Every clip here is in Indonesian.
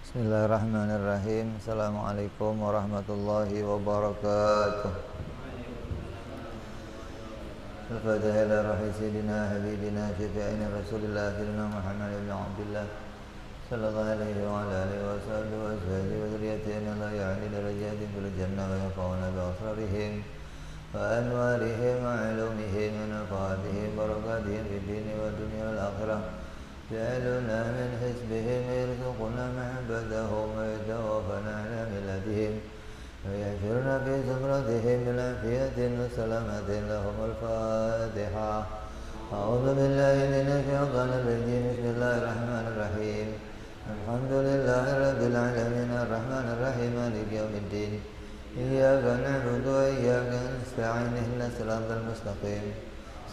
Bismillahirrahmanirrahim. Assalamualaikum warahmatullahi wabarakatuh. Al-Fatihah ila ruhi sayyidina habibina syafi'ina Rasulillah sayyidina Muhammad ibn Abdullah sallallahu alaihi wa ala alihi wa sahbihi wa azwajihi wa dhurriyyatihi la ya'li darajatin fil jannah wa yaqawna bi asrarihim wa anwarihim wa ilumihim wa nafatihim barakatihim fid dini wa dunya wal akhirah. جعلنا من حزبهم يرزقنا محبتهم ويتوفنا على ملتهم ويحشرنا في زمرتهم بالعافية وسلامة لهم الفاتحة. أعوذ بالله من الشيطان الرجيم. بسم الله الرحمن الرحيم. الحمد لله رب العالمين الرحمن الرحيم مالك يوم الدين. إياك نعبد وإياك نستعين اهدنا الصراط المستقيم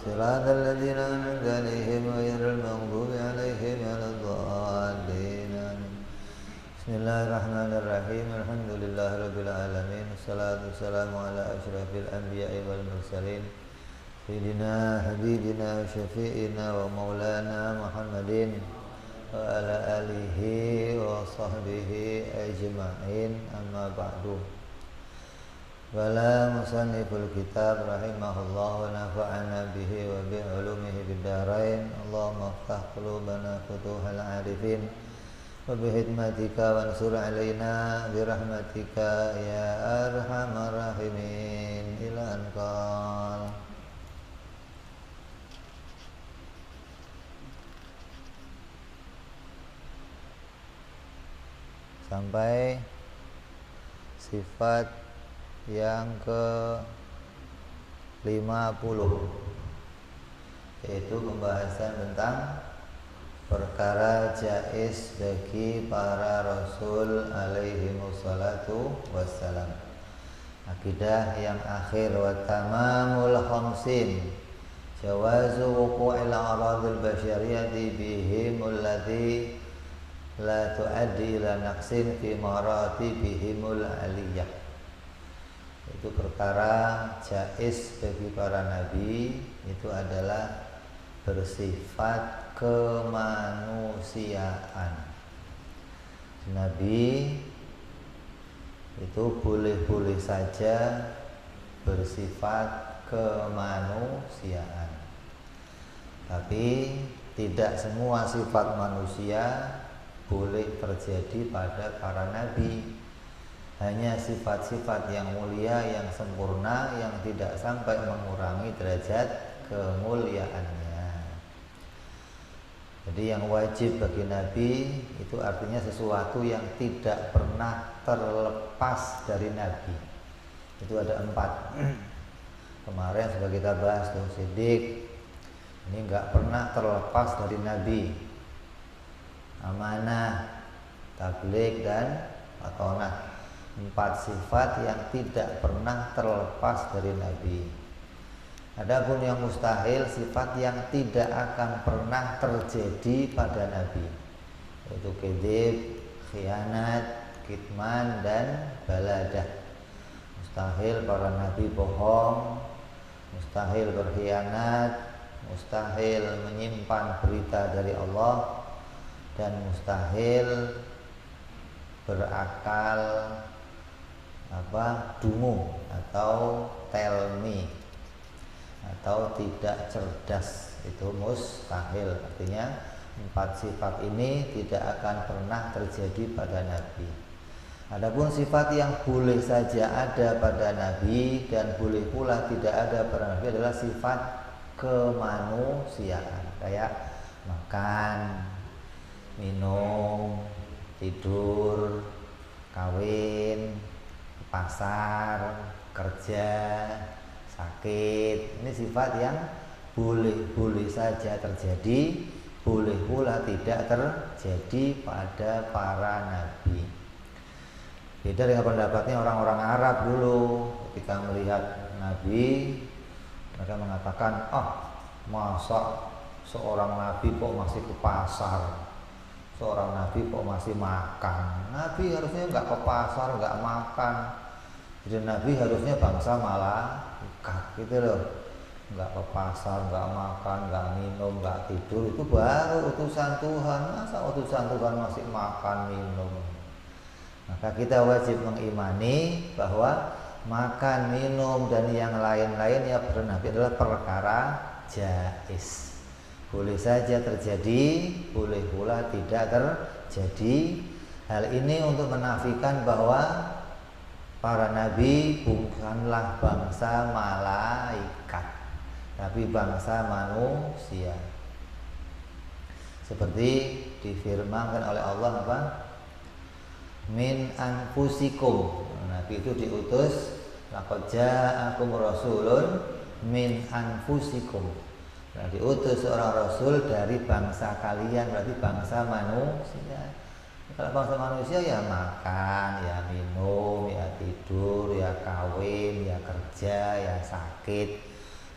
صراط الذين أنعمت عليهم غير المغضوب عليهم ولا الضالين. بسم الله الرحمن الرحيم. الحمد لله رب العالمين. الصلاة والسلام على أشرف الأنبياء والمرسلين سيدنا حبيبنا وشفيعنا ومولانا محمد وعلى آله وصحبه أجمعين. أما بعد. Wala musanniful kitab rahimahullah wa nafa'ana bihi wa bi'ulumihi biddarain. Allahumma aftah qulubana futuhal arifin wa bihidmatika wansur alaina birahmatika ya arhamar rahimin ila anqal. Sampai sifat yang ke-50, yaitu pembahasan tentang perkara jaiz bagi para rasul alaihi wassalatu wassalam. Akidah yang akhir wa tamamul khamsin jawazu wuqu'il aradil basyariyati bihim allati la tuaddi ila naqsin fi maratibihimul aliyah. Itu perkara jaiz bagi para nabi itu adalah bersifat kemanusiaan. Nabi itu boleh-boleh saja bersifat kemanusiaan, tapi tidak semua sifat manusia boleh terjadi pada para nabi. Hanya sifat-sifat yang mulia, yang sempurna, yang tidak sampai mengurangi derajat kemuliaannya. Jadi yang wajib bagi Nabi itu artinya sesuatu yang tidak pernah terlepas dari Nabi. Itu ada 4. Kemarin sudah kita bahas tuh, Siddiq ini nggak pernah terlepas dari Nabi. Amanah, tabligh, dan matonah. 4 sifat yang tidak pernah terlepas dari Nabi. Adapun yang mustahil, sifat yang tidak akan pernah terjadi pada Nabi, yaitu kedzib, khianat, kitman, dan baladah. Mustahil para Nabi bohong, mustahil berkhianat, mustahil menyimpan berita dari Allah, dan mustahil berakal dungu atau telmi atau tidak cerdas. Itu mustahil. Artinya 4 sifat ini tidak akan pernah terjadi pada Nabi. Adapun sifat yang boleh saja ada pada Nabi dan boleh pula tidak ada pada Nabi adalah sifat kemanusiaan, kayak makan, minum, tidur, kawin, pasar, kerja, sakit. Ini sifat yang boleh saja terjadi, boleh pula tidak terjadi pada para nabi. Beda dengan pendapatnya orang-orang Arab dulu. Ketika melihat Nabi, mereka mengatakan, masa seorang nabi kok masih ke pasar, seorang nabi kok masih makan. Nabi harusnya nggak ke pasar, nggak makan. Jadi Nabi harusnya bangsa malaikat gitu loh. Nggak ke pasar, nggak makan, nggak minum, nggak tidur, itu baru utusan Tuhan. Masa utusan Tuhan masih makan minum? Maka kita wajib mengimani bahwa makan, minum dan yang lain-lainnya Nabi adalah perkara jaiz. Boleh saja terjadi, boleh pula tidak terjadi. Hal ini untuk menafikan bahwa para nabi bukanlah bangsa malaikat, tapi bangsa manusia. Seperti difirmankan oleh Allah apa? Min anfusikum. Nabi itu diutus, laqad ja'akum rasulun min anfusikum. Nah, diutus seorang rasul dari bangsa kalian, berarti bangsa manusia. Kalau bangsa manusia ya makan, ya minum, ya tidur, ya kawin, ya kerja, ya sakit.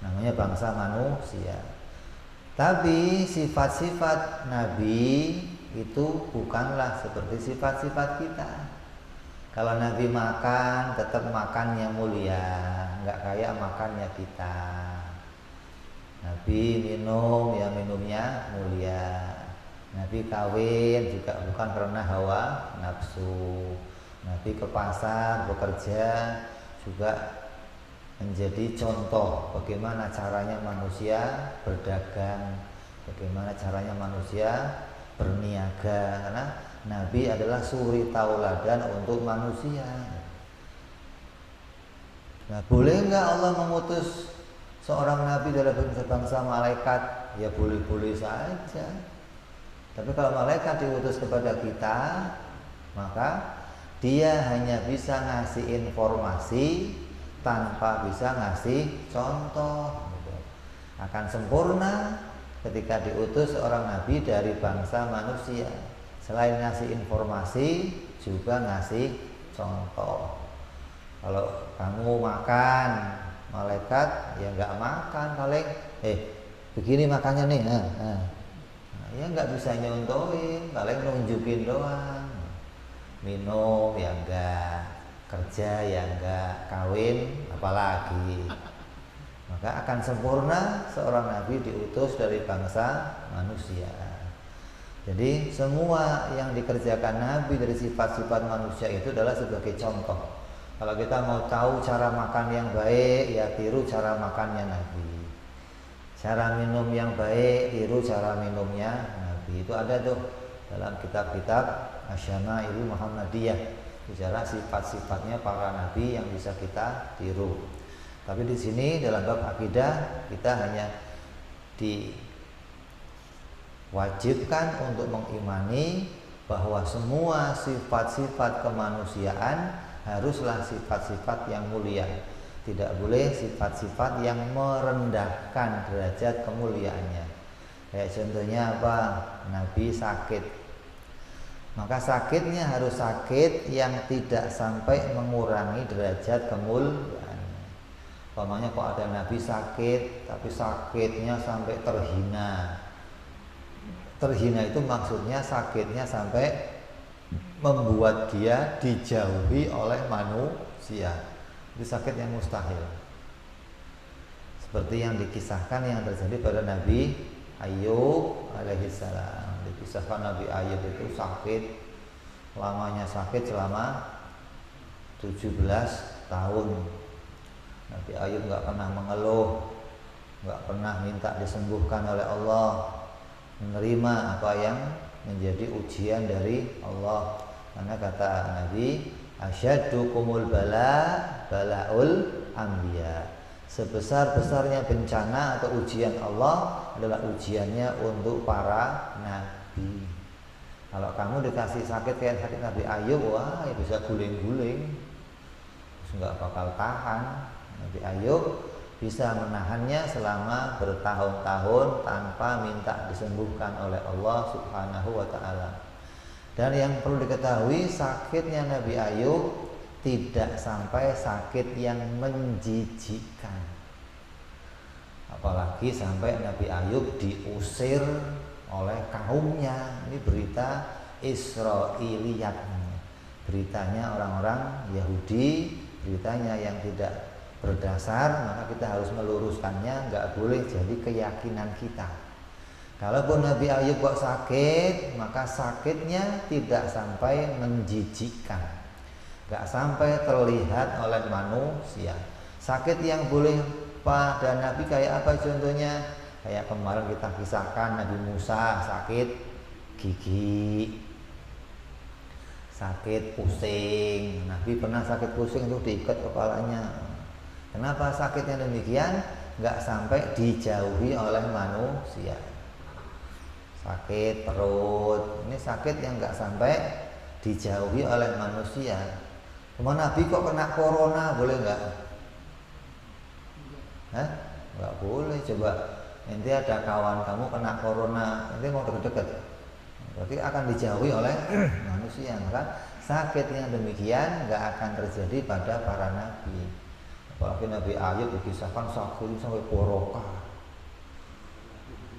Namanya bangsa manusia. Tapi sifat-sifat Nabi itu bukanlah seperti sifat-sifat kita. Kalau Nabi makan, tetap makannya mulia, nggak kayak makannya kita. Nabi minum, ya minumnya mulia. Nabi kawin juga bukan karena hawa nafsu. Nabi ke pasar bekerja juga menjadi contoh bagaimana caranya manusia berdagang, bagaimana caranya manusia berniaga, karena Nabi adalah suri tauladan untuk manusia. Nah, boleh nggak Allah mengutus seorang Nabi dari bangsa malaikat? Ya boleh-boleh saja. Tapi kalau malaikat diutus kepada kita, maka dia hanya bisa ngasih informasi tanpa bisa ngasih contoh. Akan sempurna ketika diutus seorang nabi dari bangsa manusia. Selain ngasih informasi, juga ngasih contoh. Kalau kamu makan, malaikat ya nggak makan, paling begini makannya nih. Ya nggak bisa nyontohin, paling nunjukin doang. Minum ya enggak, kerja ya enggak, kawin apalagi. Maka akan sempurna seorang nabi diutus dari bangsa manusia. Jadi semua yang dikerjakan nabi dari sifat-sifat manusia itu adalah sebagai contoh. Kalau kita mau tahu cara makan yang baik, ya tiru cara makannya nabi. Cara minum yang baik, tiru cara minumnya nabi. Itu ada tuh dalam kitab-kitab Asyama'il Muhammadiyah, bicara sifat-sifatnya para nabi yang bisa kita tiru. Tapi di sini dalam bab akidah kita hanya diwajibkan untuk mengimani bahwa semua sifat-sifat kemanusiaan haruslah sifat-sifat yang mulia. Tidak boleh sifat-sifat yang merendahkan derajat kemuliaannya. Kayak contohnya apa? Nabi sakit. Maka sakitnya harus sakit yang tidak sampai mengurangi derajat kemuliaan. Umpamanya kok ada nabi sakit, tapi sakitnya sampai terhina. Terhina itu maksudnya sakitnya sampai membuat dia dijauhi oleh manusia. Itu sakit yang mustahil. Seperti yang dikisahkan yang terjadi pada Nabi Ayub alaihissalam. Dikisahkan Nabi Ayub itu sakit, lamanya sakit selama 17 tahun. Nabi Ayub nggak pernah mengeluh, nggak pernah minta disembuhkan oleh Allah, menerima apa yang menjadi ujian dari Allah. Karena kata Nabi, asyaddukumul bala'ul anbiya. Sebesar-besarnya bencana atau ujian Allah adalah ujiannya untuk para nabi. Kalau kamu dikasih sakit kayak sakit Nabi Ayub, wah ya bisa guling-guling, nggak bakal tahan. Nabi Ayub bisa menahannya selama bertahun-tahun tanpa minta disembuhkan oleh Allah Subhanahu wa ta'ala. Dan yang perlu diketahui, sakitnya Nabi Ayub tidak sampai sakit yang menjijikkan. Apalagi sampai Nabi Ayub diusir oleh kaumnya. Ini berita Israiliyat, beritanya orang-orang Yahudi, beritanya yang tidak berdasar, maka kita harus meluruskannya, nggak boleh jadi keyakinan kita. Kalaupun Nabi Ayub kok sakit, maka sakitnya tidak sampai menjijikkan. nggak sampai terlihat oleh manusia. Sakit yang boleh pada Nabi kayak apa contohnya? Kayak kemarin kita kisahkan Nabi Musa sakit gigi, sakit pusing. Nabi pernah sakit pusing itu diikat kepalanya. Kenapa sakitnya demikian? Nggak sampai dijauhi oleh manusia. Sakit perut, ini sakit yang nggak sampai dijauhi oleh manusia. Cuma Nabi kok kena corona, boleh nggak? Hah? Nggak boleh. Coba nanti ada kawan kamu kena corona, nanti mau deket-deket, berarti akan dijauhi oleh manusia. Maka sakit yang demikian nggak akan terjadi pada para nabi. Apalagi Nabi Ayub dikisahkan sakit sampai porokah,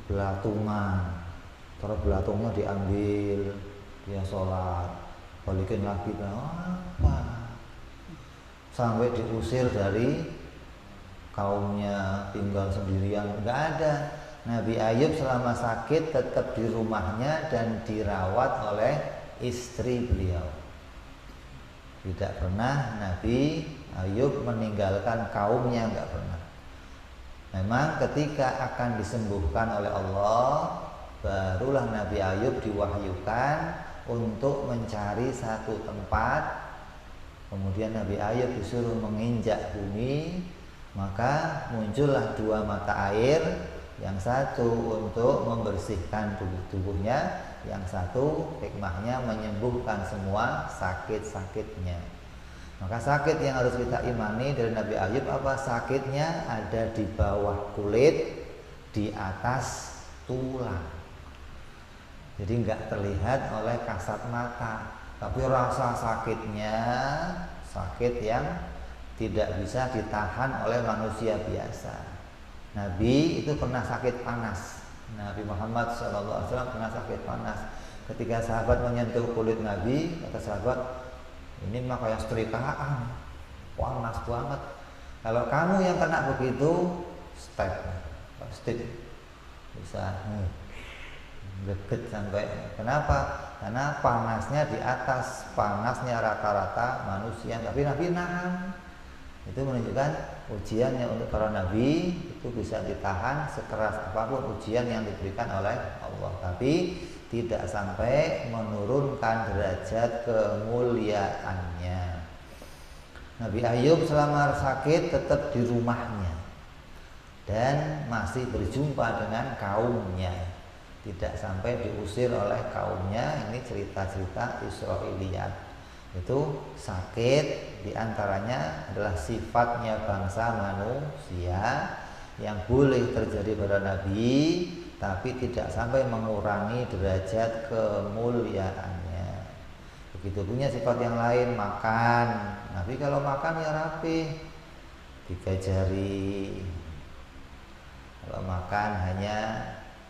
belatungan. Terus belatungnya diambil, dia sholat, balikin lagi, apa? Sampai diusir dari kaumnya, tinggal sendirian, nggak ada. Nabi Ayub selama sakit tetap di rumahnya dan dirawat oleh istri beliau. Tidak pernah Nabi Ayub meninggalkan kaumnya, nggak pernah. Memang ketika akan disembuhkan oleh Allah, barulah Nabi Ayub diwahyukan untuk mencari satu tempat. Kemudian Nabi Ayub disuruh menginjak bumi, maka muncullah dua mata air, yang satu untuk membersihkan tubuhnya, yang satu hikmahnya menyembuhkan semua sakit-sakitnya. Maka sakit yang harus kita imani dari Nabi Ayub apa? Sakitnya ada di bawah kulit, di atas tulang. Jadi nggak terlihat oleh kasat mata, tapi rasa sakitnya sakit yang tidak bisa ditahan oleh manusia biasa. Nabi itu pernah sakit panas. Nabi Muhammad SAW pernah sakit panas. Ketika sahabat menyentuh kulit Nabi, kata sahabat, ini mah kayak setrikaan, panas banget. Kalau kamu yang kena begitu, pasti bisa greget sampai. Kenapa? Karena panasnya di atas panasnya rata-rata manusia, tapi Nabi nahan. Itu menunjukkan ujiannya untuk para nabi itu bisa ditahan sekeras apapun ujian yang diberikan oleh Allah, tapi tidak sampai menurunkan derajat kemuliaannya. Nabi Ayub selama sakit tetap di rumahnya dan masih berjumpa dengan kaumnya, tidak sampai diusir oleh kaumnya. Ini cerita-cerita Israiliyat. Itu sakit diantaranya adalah sifatnya bangsa manusia yang boleh terjadi pada Nabi, tapi tidak sampai mengurangi derajat kemuliaannya. Begitu punya sifat yang lain, makan. Nabi kalau makan ya rapi, 3 jari. Kalau makan hanya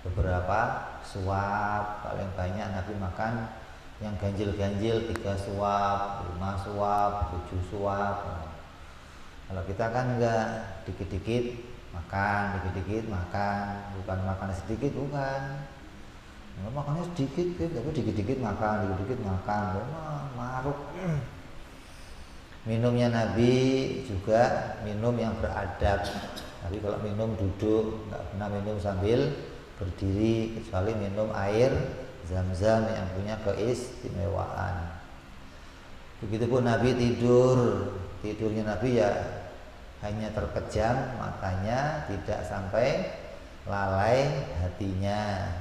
beberapa suap, paling banyak Nabi makan yang ganjil-ganjil 3 suap, 5 suap, 7 suap. Kalau kita kan enggak, dikit-dikit makan, dikit-dikit makan, bukan makan sedikit, bukan. Enggak makannya sedikit, tapi dikit-dikit makan, dikit-dikit makan, maruk. Minumnya Nabi juga minum yang beradab. Tapi kalau minum duduk, enggak pernah minum sambil berdiri, kecuali minum air Zam-zam yang punya keistimewaan. Begitupun Nabi tidur, tidurnya Nabi ya hanya terkejam matanya, tidak sampai lalai hatinya.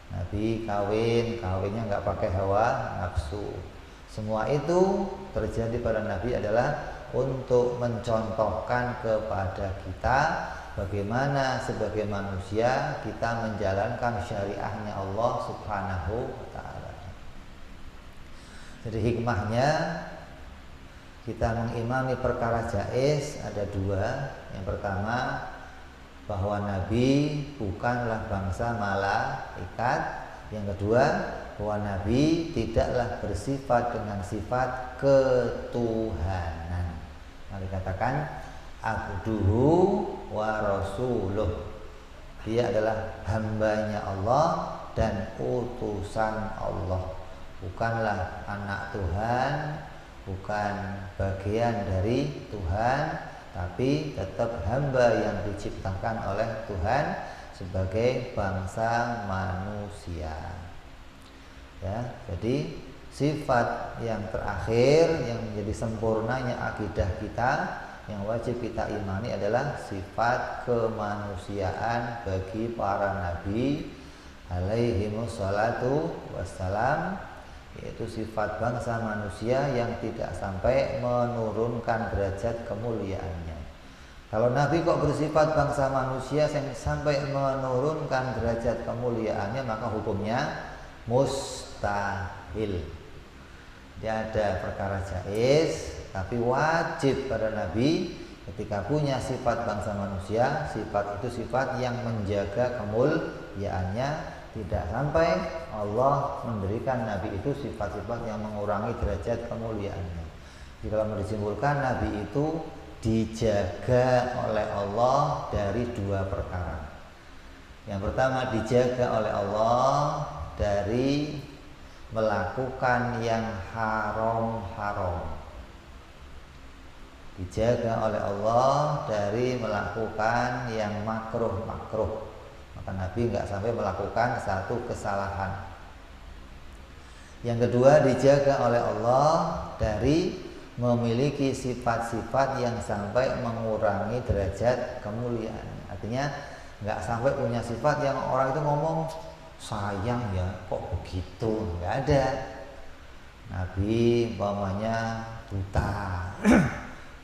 Nabi kawinnya nggak pakai hawa nafsu. Semua itu terjadi pada Nabi adalah untuk mencontohkan kepada kita bagaimana sebagai manusia kita menjalankan syariahnya Allah Subhanahu wa ta'ala. Jadi hikmahnya kita mengimani perkara jaiz ada 2. Yang pertama, bahwa Nabi bukanlah bangsa malaikat. Yang kedua, bahwa Nabi tidaklah bersifat dengan sifat ketuhanan. Maka dikatakan abduhu wa rasuluh. Dia adalah hambanya Allah dan utusan Allah. Bukanlah anak Tuhan, bukan bagian dari Tuhan, tapi tetap hamba yang diciptakan oleh Tuhan sebagai bangsa manusia. Ya, jadi sifat yang terakhir yang menjadi sempurnanya akidah kita yang wajib kita imani adalah sifat kemanusiaan bagi para nabi alaihimussalatu wassalam, yaitu sifat bangsa manusia yang tidak sampai menurunkan derajat kemuliaannya. Kalau nabi kok bersifat bangsa manusia yang sampai menurunkan derajat kemuliaannya, maka hukumnya mustahil. Tidak ada perkara jaiz, tapi wajib pada nabi ketika punya sifat bangsa manusia, sifat itu sifat yang menjaga kemuliaannya, tidak sampai Allah memberikan nabi itu sifat-sifat yang mengurangi derajat kemuliaannya. Jadi kalau mau disimpulkan, nabi itu dijaga oleh Allah dari dua perkara. Yang pertama, dijaga oleh Allah dari melakukan yang haram-haram. Dijaga oleh Allah dari melakukan yang makruh-makruh. Maka Nabi nggak sampai melakukan satu kesalahan. Yang kedua, dijaga oleh Allah dari memiliki sifat-sifat yang sampai mengurangi derajat kemuliaan. Artinya nggak sampai punya sifat yang orang itu ngomong, sayang ya kok begitu, nggak ada. Nabi umpamanya buta.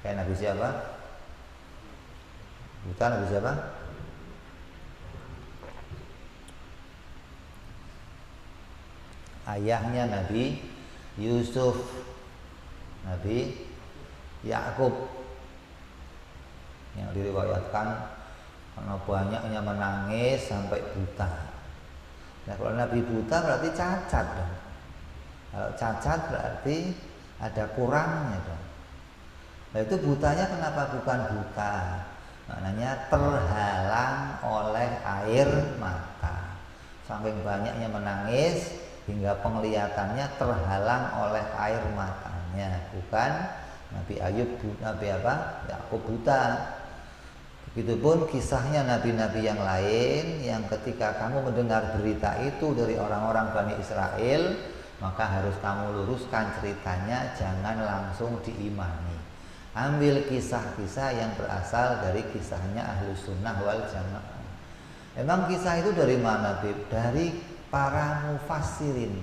Kayak Nabi siapa? Buta Nabi siapa? Ayahnya Nabi Yusuf, Nabi Yakub, yang diriwayatkan karena banyaknya menangis sampai buta. Nah, kalau Nabi buta berarti cacat dong. Kalau cacat berarti ada kurangnya dong. Nah, itu butanya kenapa bukan buta? Maknanya terhalang oleh air mata. Saking banyaknya menangis hingga penglihatannya terhalang oleh air matanya. Bukan Nabi Ayub, Nabi apa? Yakub buta. Begitupun kisahnya nabi-nabi yang lain, yang ketika kamu mendengar berita itu dari orang-orang Bani Israel, maka harus kamu luruskan ceritanya, jangan langsung diimani. Ambil kisah-kisah yang berasal dari kisahnya Ahlus Sunnah wal Jamaah. Emang kisah itu dari mana, Bib? Dari para mufassirin,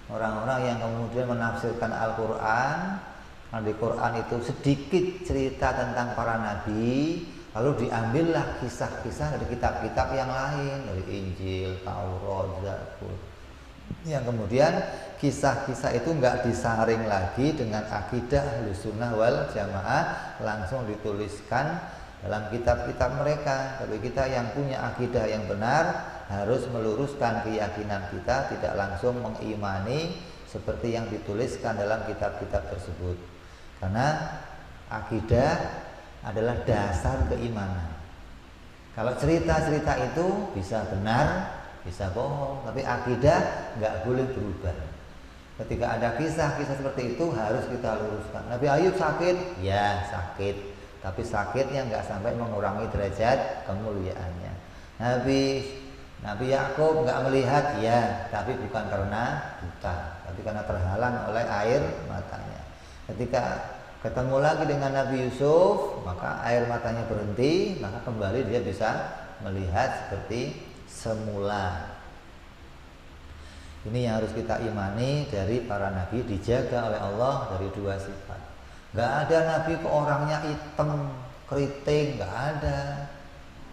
orang-orang yang kemudian menafsirkan Al-Quran. Nah, di Quran itu sedikit cerita tentang para nabi, lalu diambillah kisah-kisah dari kitab-kitab yang lain, dari Injil, Taurat, Zabur, yang kemudian kisah-kisah itu enggak disaring lagi dengan akidah Ahlussunnah wal Jamaah, langsung dituliskan dalam kitab-kitab mereka. Tapi kita yang punya akidah yang benar harus meluruskan keyakinan kita, tidak langsung mengimani seperti yang dituliskan dalam kitab-kitab tersebut. Karena akidah adalah dasar keimanan. Kalau cerita-cerita itu bisa benar, bisa bohong, tapi akidah nggak boleh berubah. Ketika ada kisah-kisah seperti itu harus kita luruskan. Nabi Ayub sakit, ya sakit, tapi sakitnya nggak sampai mengurangi derajat kemuliaannya. Nabi Yakub nggak melihat, ya, tapi bukan karena buta, tapi karena terhalang oleh air matanya. Ketika ketemu lagi dengan Nabi Yusuf, maka air matanya berhenti, maka kembali dia bisa melihat seperti semula. Ini yang harus kita imani dari para nabi, dijaga oleh Allah dari dua sifat. Gak ada nabi kok orangnya hitam, keriting, gak ada.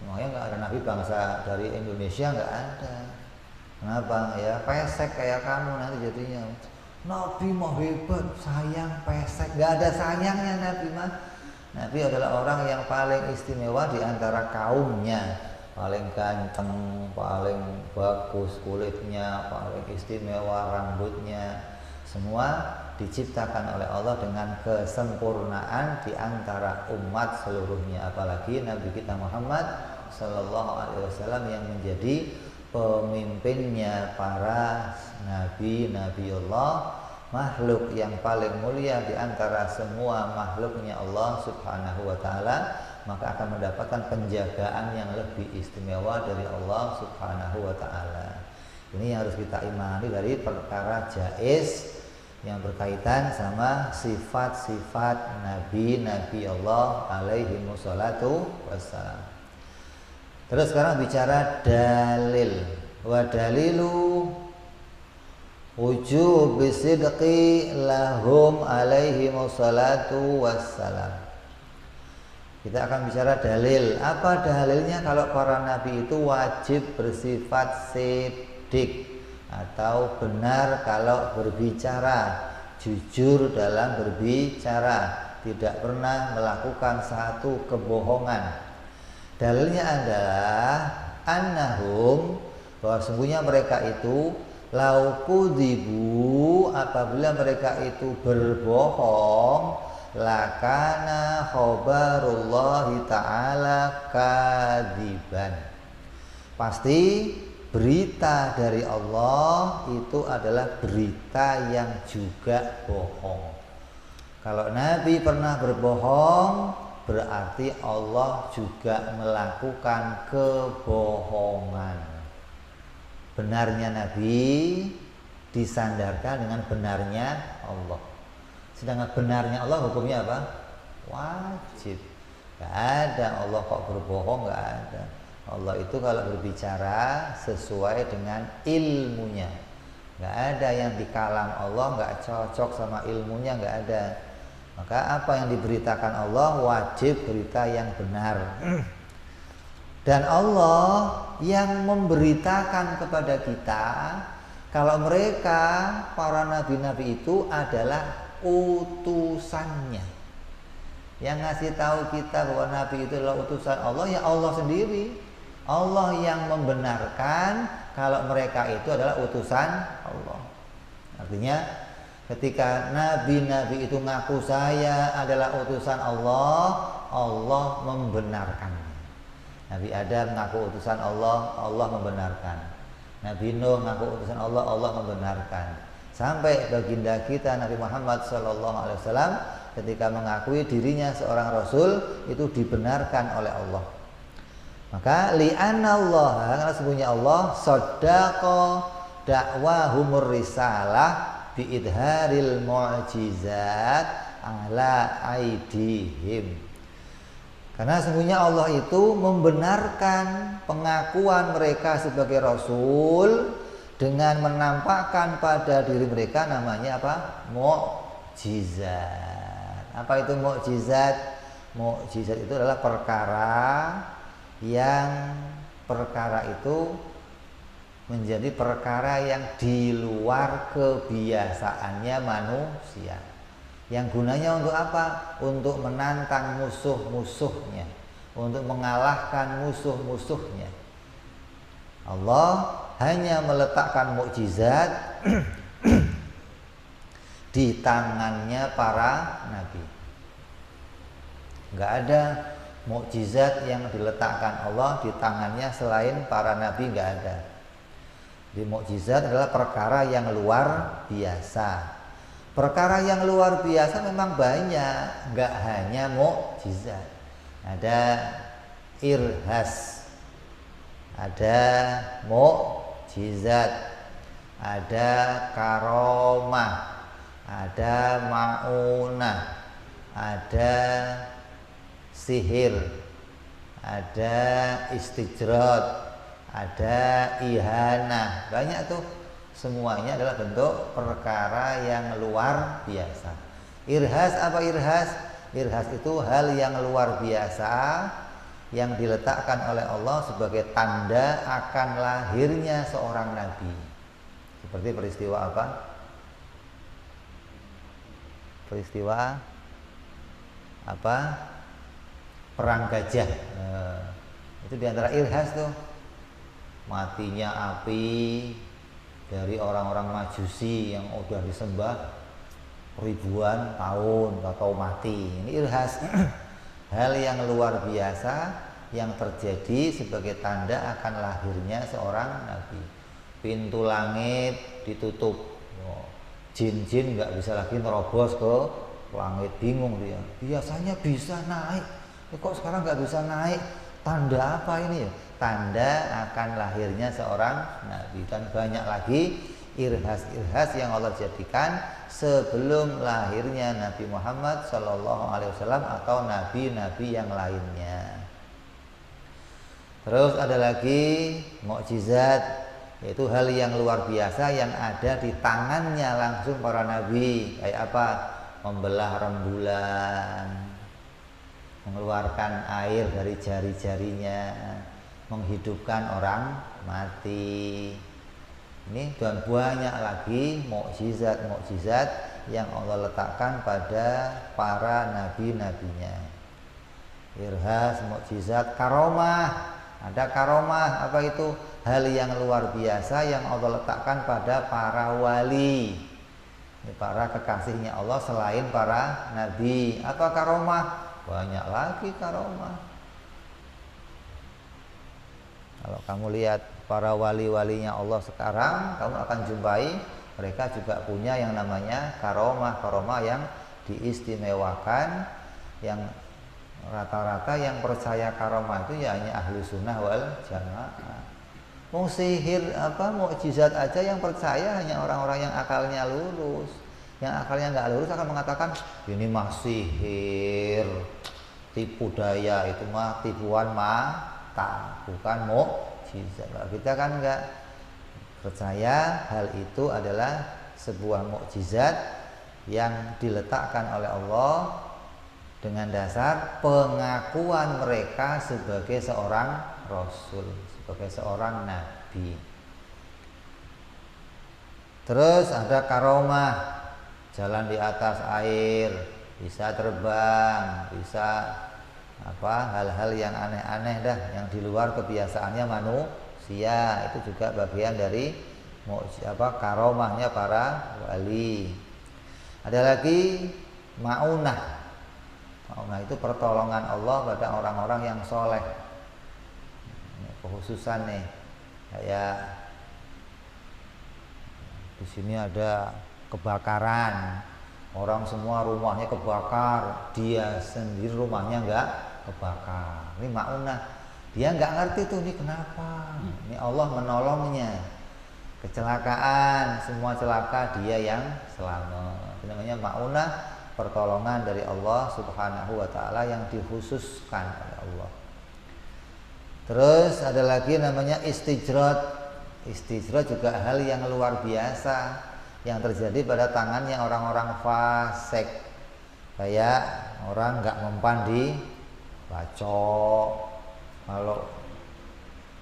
Makanya gak ada nabi bangsa dari Indonesia, gak ada. Kenapa? Ya pesek kayak kamu nanti jadinya. Nabi mah hebat, sayang pesek, gak ada sayangnya Nabi mah. Nabi adalah orang yang paling istimewa di antara kaumnya, paling ganteng, paling bagus kulitnya, paling istimewa rambutnya. Semua diciptakan oleh Allah dengan kesempurnaan di antara umat seluruhnya, apalagi Nabi kita Muhammad Sallallahu Alaihi Wasallam yang menjadi pemimpinnya para nabi-nabi Allah, makhluk yang paling mulia di antara semua makhluknya Allah Subhanahu wa taala, maka akan mendapatkan penjagaan yang lebih istimewa dari Allah Subhanahu wa taala. Ini yang harus kita imani dari perkara jaiz yang berkaitan sama sifat-sifat nabi-nabi Allah alaihi wassalatu wassalam. Terus sekarang bicara dalil. Wa dalilu wujub bisidqi lahum alaihi wassalatu wassalam. Kita akan bicara dalil. Apa dalilnya kalau para nabi itu wajib bersifat sidik atau benar kalau berbicara, jujur dalam berbicara, tidak pernah melakukan satu kebohongan. Dalilnya adalah annahum, bahwa sungguhnya mereka itu laukudzibu, apabila mereka itu berbohong, lakana khobarullahi ta'ala kadziban, pasti berita dari Allah itu adalah berita yang juga bohong. Kalau Nabi pernah berbohong, berarti Allah juga melakukan kebohongan. Benarnya Nabi disandarkan dengan benarnya Allah. Sedangkan benarnya Allah hukumnya apa? Wajib. Gak ada Allah kok berbohong, gak ada. Allah itu kalau berbicara sesuai dengan ilmunya. Gak ada yang di kalam Allah gak cocok sama ilmunya, gak ada. Maka apa yang diberitakan Allah wajib berita yang benar. Dan Allah yang memberitakan kepada kita kalau mereka para nabi-nabi itu adalah utusannya. Yang ngasih tahu kita bahwa nabi itu adalah utusan Allah ya Allah sendiri. Allah yang membenarkan kalau mereka itu adalah utusan Allah. Artinya ketika nabi-nabi itu ngaku saya adalah utusan Allah, Allah membenarkannya. Nabi Adam ngaku utusan Allah, Allah membenarkan. Nabi Nuh ngaku utusan Allah, Allah membenarkan. Sampai baginda kita Nabi Muhammad SAW ketika mengakui dirinya seorang Rasul itu dibenarkan oleh Allah. Maka li'anna Allah, karena sesungguhnya Allah saddaqa da'wahumur risalah biidharil mu'jizat ala aidihim. Karena sesungguhnya Allah itu membenarkan pengakuan mereka sebagai Rasul dengan menampakkan pada diri mereka namanya apa? Mu'jizat. Apa itu mu'jizat? Mu'jizat itu adalah perkara itu menjadi perkara yang di luar kebiasaannya manusia. Yang gunanya untuk apa? Untuk menantang musuh-musuhnya, untuk mengalahkan musuh-musuhnya. Allah hanya meletakkan mukjizat di tangannya para nabi. Enggak ada mukjizat yang diletakkan Allah di tangannya selain para nabi, enggak ada. Di mukjizat adalah perkara yang luar biasa. Perkara yang luar biasa memang banyak, enggak hanya mukjizat. Ada irhas, ada mukjizat, ada karomah, ada maunah, ada sihir, ada istijrat, ada ihanah. Banyak tuh. Semuanya adalah bentuk perkara yang luar biasa. Irhas apa irhas? Irhas itu hal yang luar biasa yang diletakkan oleh Allah sebagai tanda akan lahirnya seorang nabi. Seperti peristiwa apa? Peristiwa apa? Perang Gajah. Itu diantara irhas tuh. Matinya api dari orang-orang Majusi yang udah disembah ribuan tahun atau mati. Ini irhas. Hal yang luar biasa yang terjadi sebagai tanda akan lahirnya seorang nabi. Pintu langit ditutup, jin-jin nggak bisa lagi nerobos ke langit, bingung dia. Biasanya bisa naik, kok sekarang nggak bisa naik? Tanda apa ini ya? Tanda akan lahirnya seorang nabi. Dan banyak lagi irhas-irhas yang Allah jadikan sebelum lahirnya Nabi Muhammad SAW atau nabi-nabi yang lainnya. Terus ada lagi mukjizat, yaitu hal yang luar biasa yang ada di tangannya langsung para nabi. Kayak apa? Membelah rembulan, mengeluarkan air dari jari-jarinya, menghidupkan orang mati. Ini dan banyak lagi mukjizat-mukjizat yang Allah letakkan pada para nabi-nabinya. Irhas, mukjizat, karomah. Ada karomah, apa itu? Hal yang luar biasa yang Allah letakkan pada para wali, ini para kekasihnya Allah selain para nabi. Apa karomah? Banyak lagi karomah. Kalau kamu lihat para wali-walinya Allah sekarang, kamu akan jumpai mereka juga punya yang namanya karomah yang diistimewakan, yang rata-rata yang percaya karomah itu ya hanya ahlu sunnah wal jamaah. Mau sihir apa mukjizat aja yang percaya hanya orang-orang yang akalnya lurus. Yang akalnya nggak lurus akan mengatakan ini mah sihir, tipu daya, itu mah tipuan mata, bukan mukjizat. Kita kan nggak percaya hal itu adalah sebuah mukjizat yang diletakkan oleh Allah dengan dasar pengakuan mereka sebagai seorang rasul, sebagai seorang nabi. Terus ada karomah, jalan di atas air, bisa terbang, bisa hal-hal yang aneh-aneh dah, yang di luar kebiasaannya manusia. Itu juga bagian dari karomahnya para wali. Ada lagi maunah. Maunah itu pertolongan Allah pada orang-orang yang soleh. Kekhususan nih, kayak di sini ada kebakaran, orang semua rumahnya kebakar, dia sendiri rumahnya nggak kebakar. Ini maunah, dia nggak ngerti tuh ini kenapa. Ini Allah menolongnya. Kecelakaan, semua celaka, dia yang selamat. Ini namanya maunah, pertolongan dari Allah Subhanahu wa ta'ala yang dikhususkan oleh Allah. Terus ada lagi namanya istijrat. Istijrat juga hal yang luar biasa yang terjadi pada tangannya orang-orang fasik. Kayak orang nggak mempan di bacok, kalau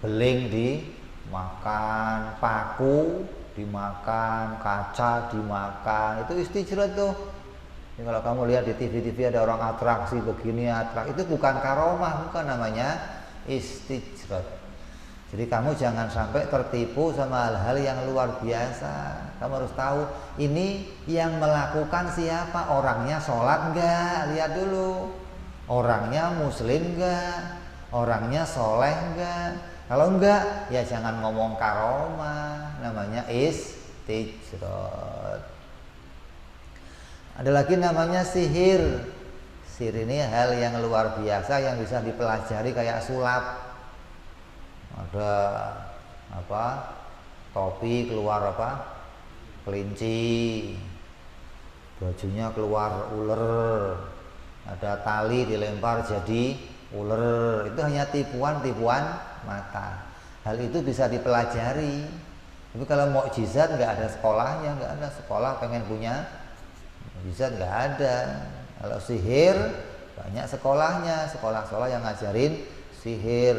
beling dimakan, paku dimakan, kaca dimakan, itu istijrat tuh. Ini kalau kamu lihat di TV-TV ada orang atraksi begini, itu bukan karomah, bukan, namanya istijrat. Jadi kamu jangan sampai tertipu sama hal-hal yang luar biasa. Kamu harus tahu ini yang melakukan siapa, orangnya sholat enggak, lihat dulu. Orangnya muslim enggak, orangnya soleh enggak. Kalau enggak ya jangan ngomong karomah, namanya istijrat. Ada lagi namanya sihir. Sihir ini hal yang luar biasa yang bisa dipelajari kayak sulap. Ada topi keluar kelinci, bajunya keluar ular, ada tali dilempar jadi ular. Itu hanya tipuan mata. Hal itu bisa dipelajari. Tapi kalau mukjizat nggak ada sekolahnya, nggak ada sekolah pengen punya mukjizat, nggak ada. Kalau sihir banyak sekolahnya, sekolah-sekolah yang ngajarin sihir,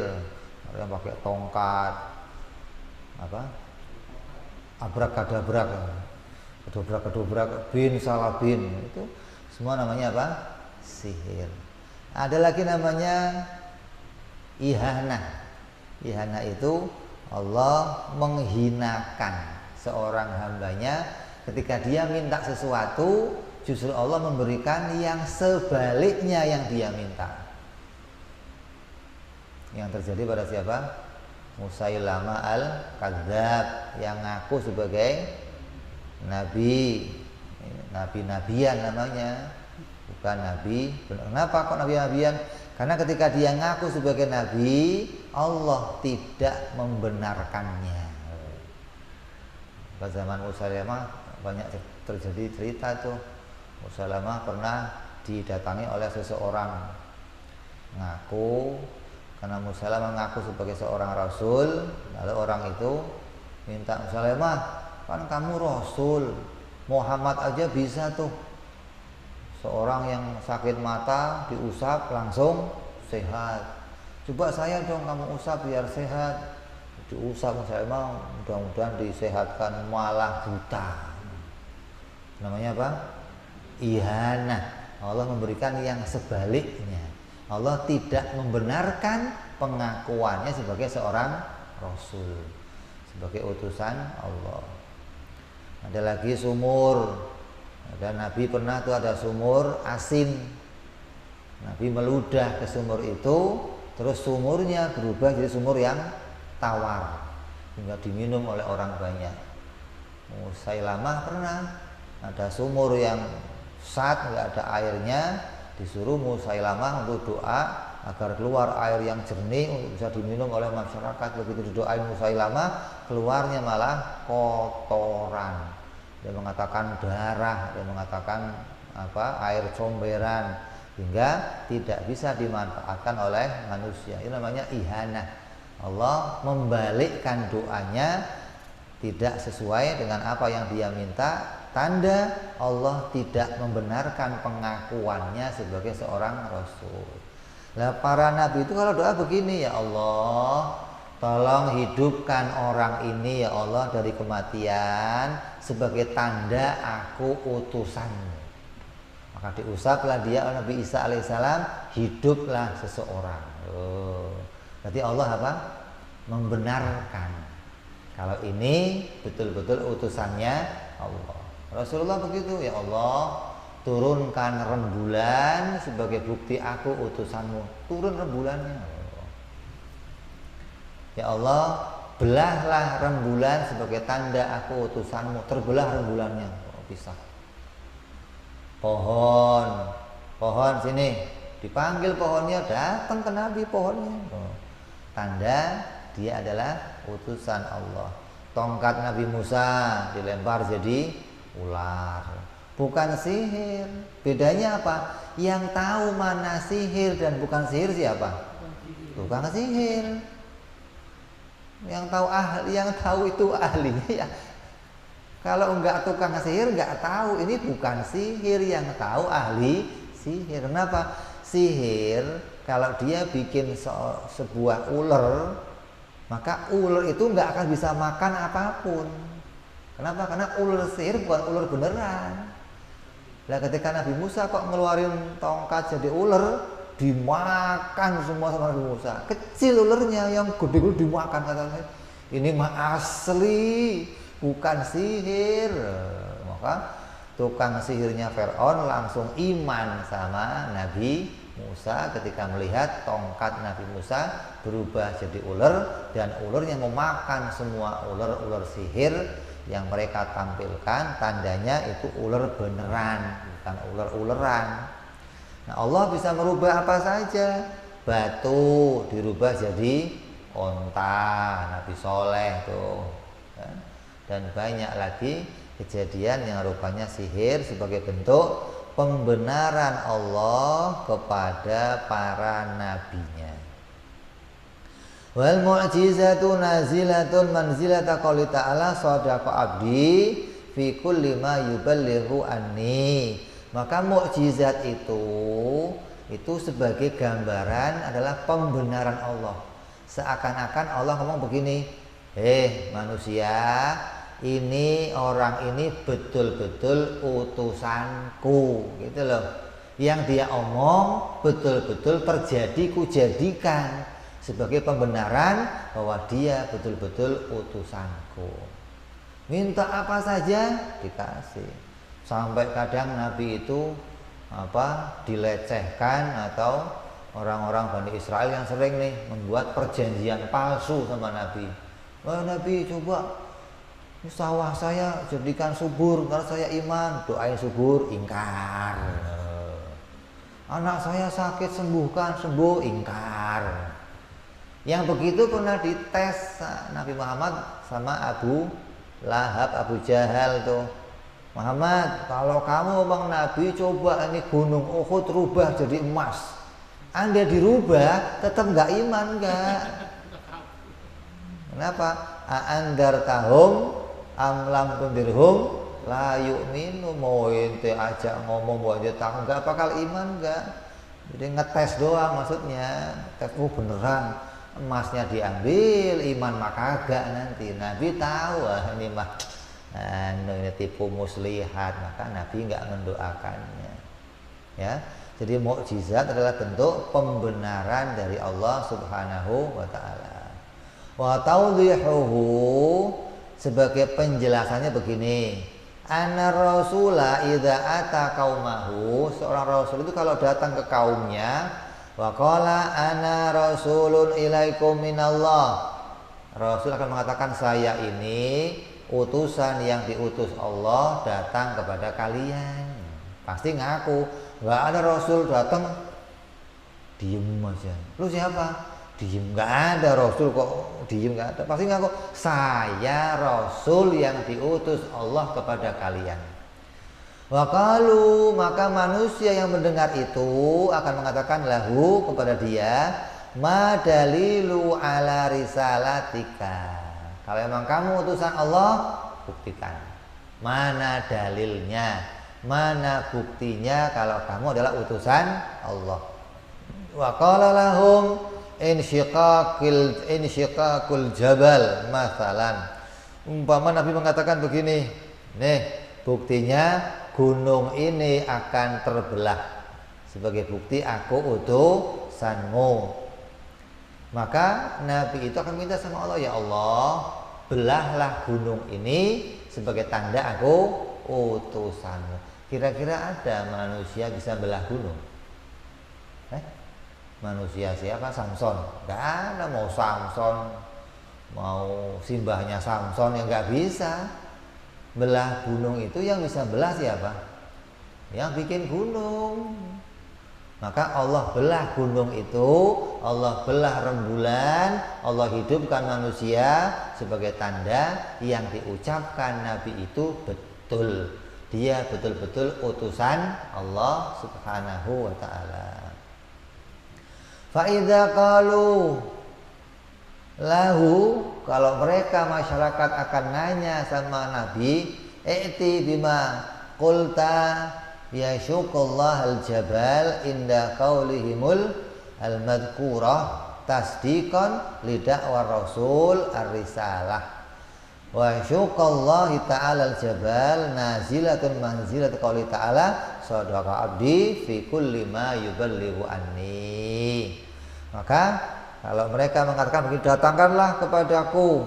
yang pakai tongkat, abrak-kadabrak, kedobrak-kedobrak, bin salah bin, itu semua namanya sihir. Ada lagi namanya ihanah. Ihanah itu Allah menghinakan seorang hambanya ketika dia minta sesuatu, justru Allah memberikan yang sebaliknya yang dia minta. Yang terjadi pada siapa? Musailamah al-Kadzdzab, yang ngaku sebagai nabi, nabi-nabian namanya, bukan nabi. Kenapa kok nabi-nabian? Karena ketika dia ngaku sebagai nabi, Allah tidak membenarkannya. Pada zaman Musailamah banyak terjadi cerita tuh. Musailamah pernah didatangi oleh seseorang ngaku, karena Musailamah ngaku sebagai seorang rasul, lalu orang itu minta, Musailamah, kan kamu rasul, Muhammad aja bisa tuh, seorang yang sakit mata diusap langsung sehat, coba saya dong kamu usap biar sehat. Diusap Musailamah, mudah-mudahan disehatkan, malah buta. Namanya apa? Ihanah. Allah memberikan yang sebaliknya. Allah tidak membenarkan pengakuannya sebagai seorang rasul, sebagai utusan Allah. Ada lagi sumur. Dan Nabi pernah tuh ada sumur asin. Nabi meludah ke sumur itu, terus sumurnya berubah jadi sumur yang tawar, hingga diminum oleh orang banyak. Musailamah pernah ada sumur yang sat, nggak ada airnya, disuruh Musailamah untuk doa agar keluar air yang jernih untuk bisa diminum oleh masyarakat. Begitu didoain Musailamah, keluarnya malah kotoran. Dia mengatakan darah, dia mengatakan air comberan, hingga tidak bisa dimanfaatkan oleh manusia. Ini namanya ihanah. Allah membalikkan doanya, tidak sesuai dengan apa yang dia minta, tanda Allah tidak membenarkan pengakuannya sebagai seorang rasul. Nah, para nabi itu kalau doa begini, ya Allah, tolong hidupkan orang ini ya Allah dari kematian sebagai tanda aku utusanmu. Maka diusaplah dia oleh Nabi Isa alaihissalam, hiduplah seseorang. Berarti Allah apa? Membenarkan kalau ini betul-betul utusannya Allah. Rasulullah begitu, ya Allah, turunkan rembulan sebagai bukti aku utusanmu. Turun rembulannya. Ya Allah, belahlah rembulan sebagai tanda aku utusanmu. Terbelah rembulannya. Pisah. Pohon sini. Dipanggil pohonnya, datang ke Nabi pohonnya. Tanda dia adalah utusan Allah. Tongkat Nabi Musa dilempar jadi ular, bukan sihir. Bedanya apa? Yang tahu mana sihir dan bukan sihir siapa? Tukang sihir. Yang tahu itu ahlinya ya. Kalau enggak tukang sihir enggak tahu, ini bukan sihir, yang tahu ahli sihir. Kenapa? Sihir kalau dia bikin sebuah ular, maka ular itu nggak akan bisa makan apapun. Kenapa? Karena ular sihir bukan ular beneran. Nah, ketika Nabi Musa kok ngeluarin tongkat jadi ular, dimakan semua sama Nabi Musa. Kecil ularnya, yang gede-gede dimakan, katanya. Ini mah asli, bukan sihir. Maka tukang sihirnya Fir'aun langsung iman sama Nabi Musa ketika melihat tongkat Nabi Musa berubah jadi ular, dan ularnya memakan semua ular-ular sihir yang mereka tampilkan. Tandanya itu ular beneran, bukan ular-ularan. Nah, Allah bisa merubah apa saja. Batu dirubah jadi onta, Nabi Soleh tuh. Dan banyak lagi kejadian yang rupanya sihir sebagai bentuk pembenaran Allah kepada para nabinya. Wal mu'jizatu nazilatun manzilata qouli ta'ala sadaqa abdi fi kulli ma yuballighu anni. Maka mukjizat itu sebagai gambaran adalah pembenaran Allah. Seakan-akan Allah ngomong begini, manusia, ini orang ini betul-betul utusanku, gitu loh. Yang dia omong betul-betul terjadi, kujadikan sebagai pembenaran bahwa dia betul-betul utusanku. Minta apa saja dikasih. Sampai kadang Nabi itu dilecehkan, atau orang-orang Bani Israel yang sering nih membuat perjanjian palsu sama Nabi. Wah, Nabi, coba Sawah saya jadikan subur karena saya iman, doain subur, ingkar. Anak saya sakit sembuhkan, sembuh, ingkar. Yang begitu pernah dites Nabi Muhammad sama Abu Lahab, Abu Jahal tuh. Muhammad, kalau kamu bang Nabi coba ini gunung Uhud rubah jadi emas. Anda dirubah, tetap nggak iman nggak? Kenapa? Aandar tahum amlam tundirhum la yu'minu, mau ente aja ngomong buat dia tak nggak bakal iman nggak? Jadi ngetes doang maksudnya, tes beneran emasnya diambil, iman maka kagak nanti. Nabi tahu ini mah ini tipu muslihat, maka Nabi nggak mendoakannya. Ya, jadi mukjizat adalah bentuk pembenaran dari Allah Subhanahu wa taala. Wa tawdihuhu, sebagai penjelasannya begini. Anna rasula idza ata qaumahu, seorang rasul itu kalau datang ke kaumnya, wa qala ana rasulun ilaikum minallah. Rasul akan mengatakan saya ini utusan yang diutus Allah datang kepada kalian. Pasti ngaku. Enggak ada rasul datang diem aja. Lu siapa? Diem, nggak ada rasul kok diem, nggak ada. Pasti ngaku saya rasul yang diutus Allah kepada kalian. Wakalu, maka manusia yang mendengar itu akan mengatakan lahu kepada dia, ma dalilu ala risalatika. Kalau emang kamu utusan Allah, buktikan. Mana dalilnya, mana buktinya kalau kamu adalah utusan Allah. Waqala lahum insyiqaqul jabal masalan. Umpama Nabi mengatakan begini, nih buktinya gunung ini akan terbelah, sebagai bukti aku utusanmu. Maka Nabi itu akan minta sama Allah, ya Allah, belahlah gunung ini sebagai tanda aku utusanmu. Kira-kira ada manusia bisa belah gunung? Manusia siapa? Samson? Gak ada. Mau Samson, mau simbahnya Samson yang gak bisa belah gunung. Itu yang bisa belah siapa? Yang bikin gunung. Maka Allah belah gunung itu, Allah belah rembulan, Allah hidupkan manusia sebagai tanda yang diucapkan Nabi itu betul. Dia betul-betul utusan Allah Subhanahu wa ta'ala. Fa'idha qalu lahu, kalau mereka masyarakat akan nanya sama Nabi, i'ti bima qulta yashuqullah al-jabal inda qaulihimul al-madhkurah tasdiqan lida'war rasul ar-risalah wa syuqallahi ta'ala al-jabal nazilatun manzilat qauli ta'ala sadaqa abdi fi kulli ma yuballighu anni. Maka kalau mereka mengatakan begini, datangkanlah kepadaku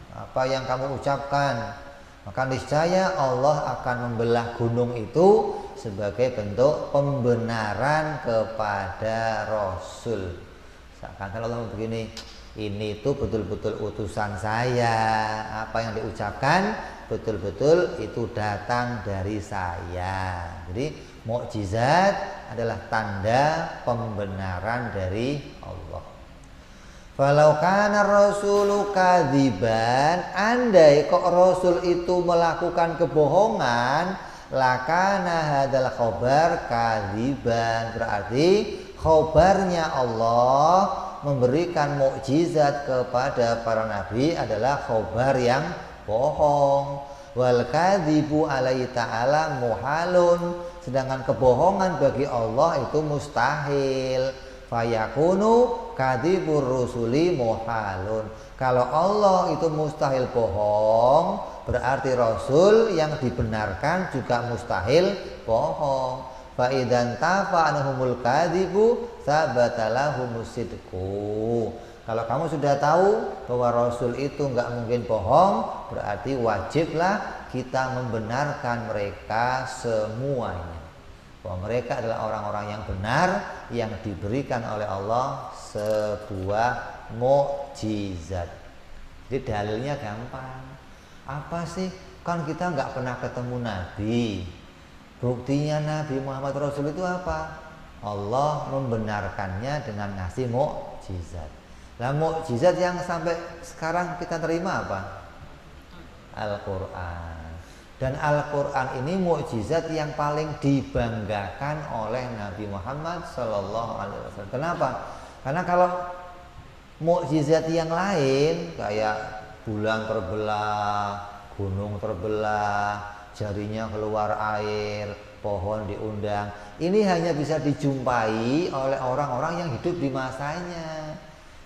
apa yang kamu ucapkan, maka niscaya Allah akan membelah gunung itu sebagai bentuk pembenaran kepada Rasul. Seakan-akan Allah begini, ini tuh betul-betul utusan saya, apa yang diucapkan betul-betul itu datang dari saya. Jadi mukjizat adalah tanda pembenaran dari Allah. Falau kana rasulu kadziban, andai kok Rasul itu melakukan kebohongan, lakana hadzal khabar kadziban, berarti khabarnya Allah memberikan mukjizat kepada para nabi adalah khabar yang bohong. Wal kadzibu alaihi ta'ala muhalun, sedangkan kebohongan bagi Allah itu mustahil. Fayakunu kadzibur rusuli muhalun. Kalau Allah itu mustahil bohong, berarti Rasul yang dibenarkan juga mustahil bohong. Fa idzan tafa'anhumul kadzibu sabatalahumus sidqu. Kalau kamu sudah tahu bahwa Rasul itu nggak mungkin bohong, berarti wajiblah kita membenarkan mereka semuanya. Bahwa mereka adalah orang-orang yang benar, yang diberikan oleh Allah sebuah mukjizat. Jadi dalilnya gampang. Apa sih? Kan kita nggak pernah ketemu Nabi. Buktinya Nabi Muhammad Rasul itu apa? Allah membenarkannya dengan ngasih mukjizat. Nah, mukjizat yang sampai sekarang kita terima apa? Al-Quran. Dan Al-Quran ini mukjizat yang paling dibanggakan oleh Nabi Muhammad SAW. Kenapa? Karena kalau mukjizat yang lain kayak bulan terbelah, gunung terbelah, jarinya keluar air, pohon diundang, ini hanya bisa dijumpai oleh orang-orang yang hidup di masanya,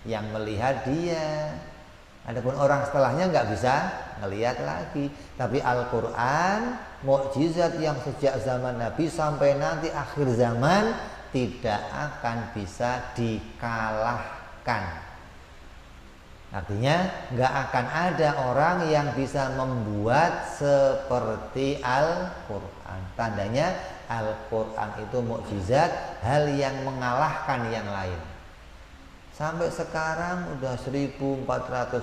yang melihat dia. Adapun orang setelahnya nggak bisa ngelihat lagi. Tapi Al-Quran mukjizat yang sejak zaman Nabi sampai nanti akhir zaman tidak akan bisa dikalahkan. Artinya nggak akan ada orang yang bisa membuat seperti Al-Quran. Tandanya Al-Quran itu mukjizat, hal yang mengalahkan yang lain. Sampai sekarang udah 1400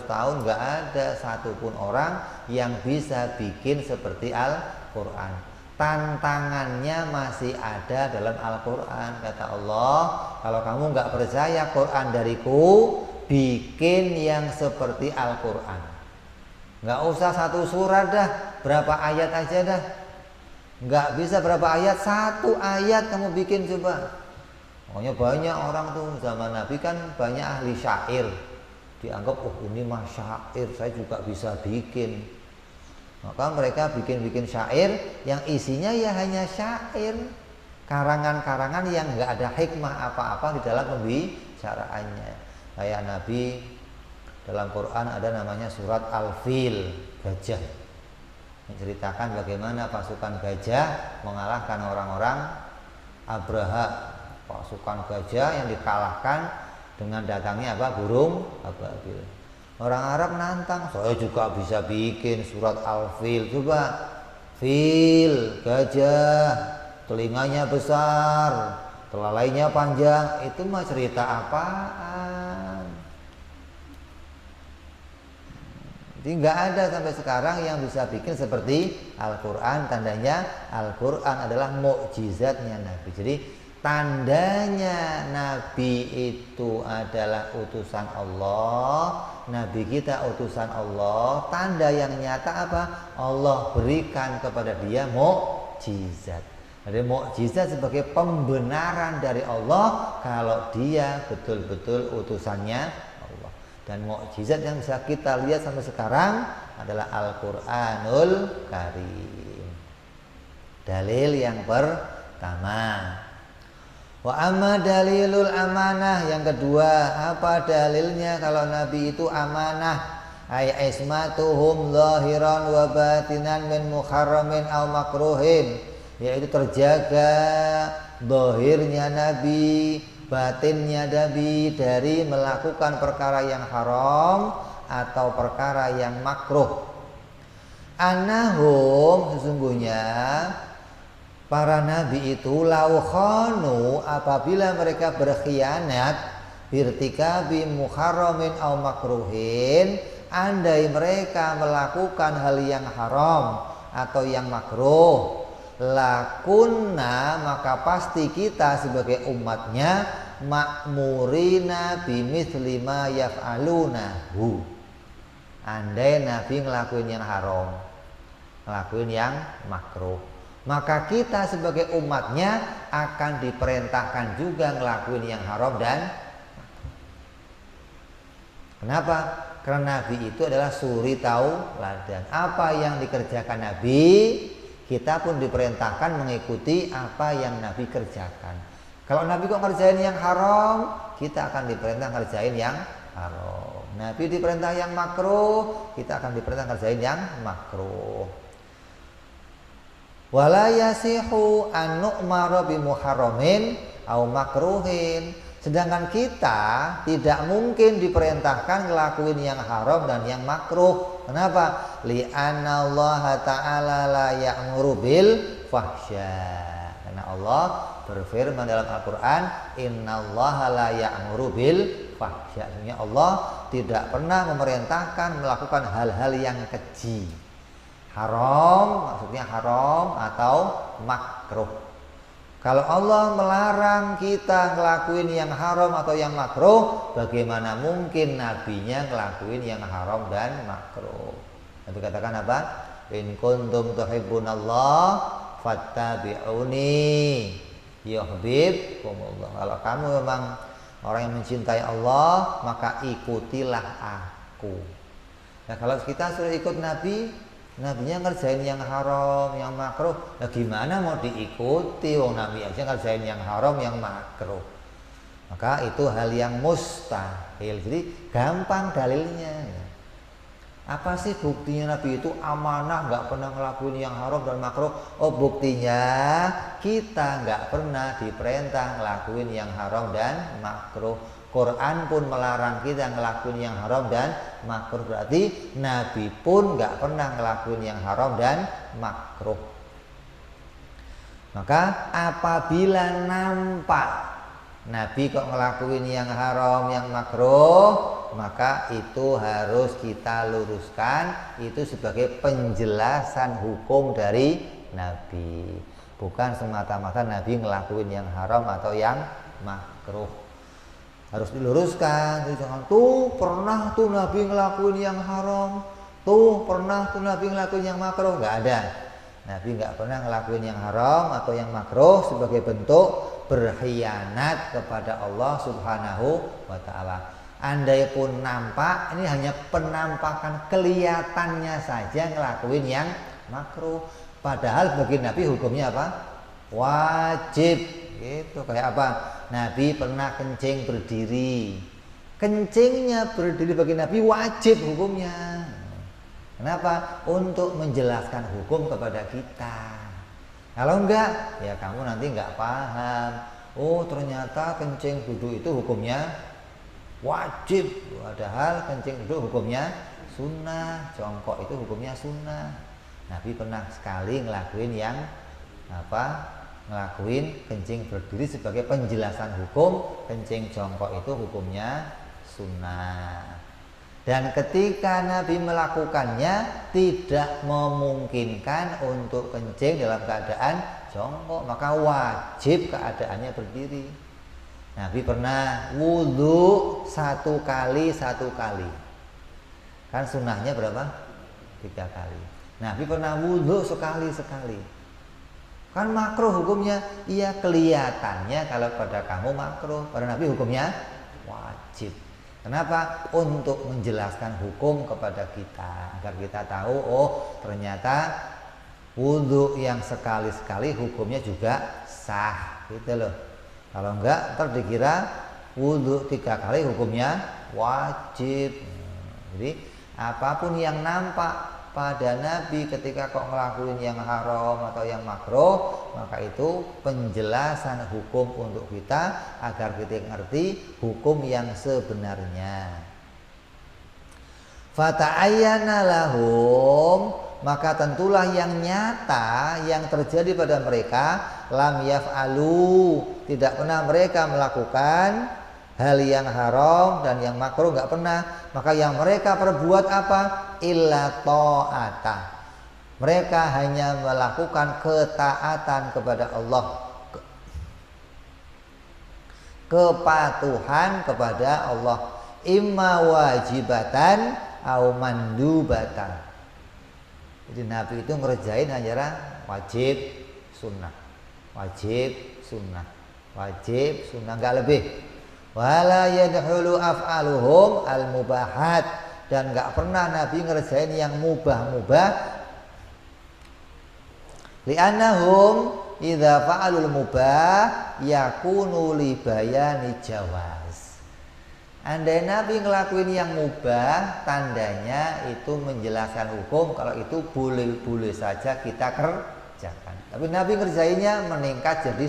tahun nggak ada satupun orang yang bisa bikin seperti Al-Quran. Tantangannya masih ada dalam Al-Quran. Kata Allah, kalau kamu nggak percaya Quran dariku, bikin yang seperti Al-Quran. Nggak usah satu surat dah, berapa ayat aja dah. Nggak bisa berapa ayat, satu ayat kamu bikin coba. Pokoknya banyak orang tuh zaman Nabi kan banyak ahli syair. Dianggap, oh ini mah syair, saya juga bisa bikin. Maka mereka bikin syair yang isinya ya hanya syair. Karangan-karangan yang nggak ada hikmah apa-apa di dalam pembicaraannya. Kayak Nabi dalam Quran ada namanya surat Al-Fil, gajah, menceritakan bagaimana pasukan gajah mengalahkan orang-orang Abraha, pasukan gajah yang dikalahkan dengan datangnya apa? Burung ababil. Orang Arab nantang, saya juga bisa bikin surat Al-Fil. Coba, fil, gajah, telinganya besar, telalainya panjang, itu mah cerita apaan? Jadi nggak ada sampai sekarang yang bisa bikin seperti Al-Quran. Tandanya Al-Quran adalah mukjizatnya Nabi. Jadi tandanya Nabi itu adalah utusan Allah, Nabi kita utusan Allah. Tanda yang nyata apa? Allah berikan kepada dia mukjizat. Jadi mukjizat sebagai pembenaran dari Allah kalau dia betul-betul utusannya Allah. Dan mukjizat yang bisa kita lihat sampai sekarang adalah Al-Quranul Karim. Dalil yang pertama. Wa amma dalilul amanah, yang kedua, apa dalilnya kalau Nabi itu amanah? Ay ismatuhum zahiran wa batinan min muharramin aw makruhin, yaitu terjaga zahirnya Nabi, batinnya Nabi dari melakukan perkara yang haram atau perkara yang makruh. Annahum, sesungguhnya para nabi itu lau khanu, apabila mereka berkhianat, birtikabi muharramin au makruhin, andai mereka melakukan hal yang haram atau yang makruh, lakunna, maka pasti kita sebagai umatnya ma'murina bimithli ma yaf'alunahu. Andai nabi ngelakuin yang haram, ngelakuin yang makruh, maka kita sebagai umatnya akan diperintahkan juga ngelakuin yang haram dan kenapa? Karena Nabi itu adalah suri tauladan. Apa yang dikerjakan Nabi, kita pun diperintahkan mengikuti apa yang Nabi kerjakan. Kalau Nabi kok ngerjain yang haram, kita akan diperintah ngerjain yang haram. Nabi diperintah yang makruh, kita akan diperintah ngerjain yang makruh. Wala yasihu an nu'mara bi muharramin au makruhin. Sedangkan kita tidak mungkin diperintahkan ngelakuin yang haram dan yang makruh. Kenapa? Li'anna Allah ta'ala la ya'muru bil fahsya. Karena Allah berfirman dalam Al-Quran, innallaha la ya'muru bil fahsya. Artinya Allah tidak pernah memerintahkan melakukan hal-hal yang keji. Haram maksudnya haram atau makruh. Kalau Allah melarang kita ngelakuin yang haram atau yang makruh, bagaimana mungkin nabinya ngelakuin yang haram dan makruh? Nabi katakan apa? In kuntum tuhibbunallah fattabi'uni yuhibbukumullah. Kalau kamu memang orang yang mencintai Allah, maka ikutilah aku. Nah, kalau kita sudah ikut Nabi, Nabinya ngerjain yang haram, yang makruh, nah gimana mau diikuti? Wong Nabi aja ngerjain yang haram, yang makruh. Maka itu hal yang mustahil. Jadi gampang dalilnya. Apa sih buktinya Nabi itu amanah, nggak pernah ngelakuin yang haram dan makruh? Oh, buktinya kita nggak pernah diperintah ngelakuin yang haram dan makruh. Quran pun melarang kita ngelakuin yang haram dan makruh. Berarti Nabi pun nggak pernah ngelakuin yang haram dan makruh. Maka apabila nampak Nabi kok ngelakuin yang haram, yang makruh, maka itu harus kita luruskan. Itu sebagai penjelasan hukum dari Nabi. Bukan semata-mata Nabi ngelakuin yang haram atau yang makruh. Harus diluruskan. Jadi jangan tuh pernah tuh Nabi ngelakuin yang haram, tuh pernah tuh Nabi ngelakuin yang makruh. Nggak ada. Nabi nggak pernah ngelakuin yang haram atau yang makruh sebagai bentuk berkhianat kepada Allah Subhanahu wa ta'ala. Andai pun nampak, ini hanya penampakan kelihatannya saja ngelakuin yang makruh. Padahal bagi Nabi hukumnya apa? Wajib. Gitu. Kayak apa? Nabi pernah kencing berdiri. Kencingnya berdiri bagi Nabi wajib hukumnya. Kenapa? Untuk menjelaskan hukum kepada kita. Kalau enggak, ya kamu nanti enggak paham. Oh, ternyata kencing duduk itu hukumnya wajib. Padahal kencing duduk hukumnya sunnah. Jongkok itu hukumnya sunnah. Nabi pernah sekali ngelakuin yang apa? Ngelakuin kencing berdiri sebagai penjelasan hukum. Kencing jongkok itu hukumnya sunnah. Dan ketika Nabi melakukannya tidak memungkinkan untuk kencing dalam keadaan jongkok, maka wajib keadaannya berdiri. Nabi pernah wudhu satu kali. Kan sunnahnya berapa? 3 kali. Nabi pernah wudhu sekali. Kan makruh hukumnya. Iya, kelihatannya kalau pada kamu makruh, pada Nabi hukumnya wajib. Kenapa? Untuk menjelaskan hukum kepada kita, agar kita tahu, oh ternyata wudhu yang sekali-sekali hukumnya juga sah, gitu loh. Kalau enggak, ntar dikira wudhu 3 kali hukumnya wajib. Jadi apapun yang nampak pada Nabi ketika kok ngelakuin yang haram atau yang makruh, maka itu penjelasan hukum untuk kita agar kita ngerti hukum yang sebenarnya. Fata'ayyana lahum, maka tentulah yang nyata yang terjadi pada mereka, lam yaf'alu, tidak pernah mereka melakukan hal yang haram dan yang makruh, nggak pernah. Maka yang mereka perbuat apa? Illa ta'ata. Mereka hanya melakukan ketaatan kepada Allah, kepatuhan kepada Allah, imma wajibatan au mandubatan. Jadi Nabi itu ngerjain hanya wajib sunnah, wajib sunnah, wajib sunnah, nggak lebih. Wala yadkhulu af'aluhum al-mubahat, dan nggak pernah Nabi ngerjain yang mubah-mubah. Li'annahum idza fa'alul mubah yakunu li bayani jawaz. Andai Nabi ngelakuin yang mubah, tandanya itu menjelaskan hukum kalau itu boleh-boleh saja kita kerjakan. Tapi Nabi ngerjainnya meningkat jadi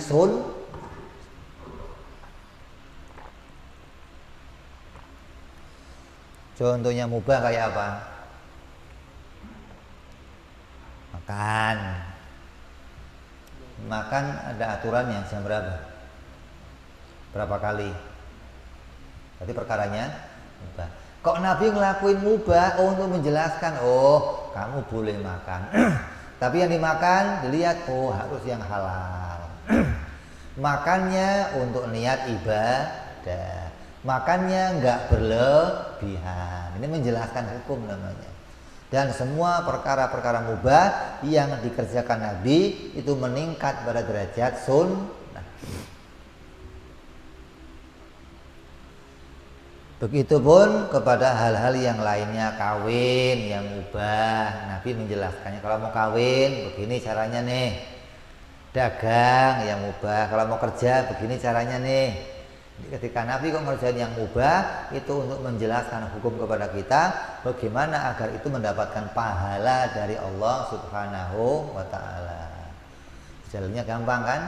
Contohnya mubah kayak apa? Makan. Makan ada aturannya, jam berapa? Berapa kali? Berarti perkaranya mubah. Kok Nabi ngelakuin mubah? Oh, untuk menjelaskan, oh kamu boleh makan. Tapi yang dimakan dilihat, oh harus yang halal. Makannya untuk niat ibadah, makannya nggak berlebihan. Ini menjelaskan hukum namanya. Dan semua perkara-perkara mubah yang dikerjakan Nabi itu meningkat pada derajat sunnah. Begitupun kepada hal-hal yang lainnya, kawin yang mubah, Nabi menjelaskannya. Kalau mau kawin begini caranya nih. Dagang yang mubah, kalau mau kerja begini caranya nih. Ketika Nabi kok ngerjain yang mubah, itu untuk menjelaskan hukum kepada kita, bagaimana agar itu mendapatkan pahala dari Allah Subhanahu wa ta'ala. Jalannya gampang kan?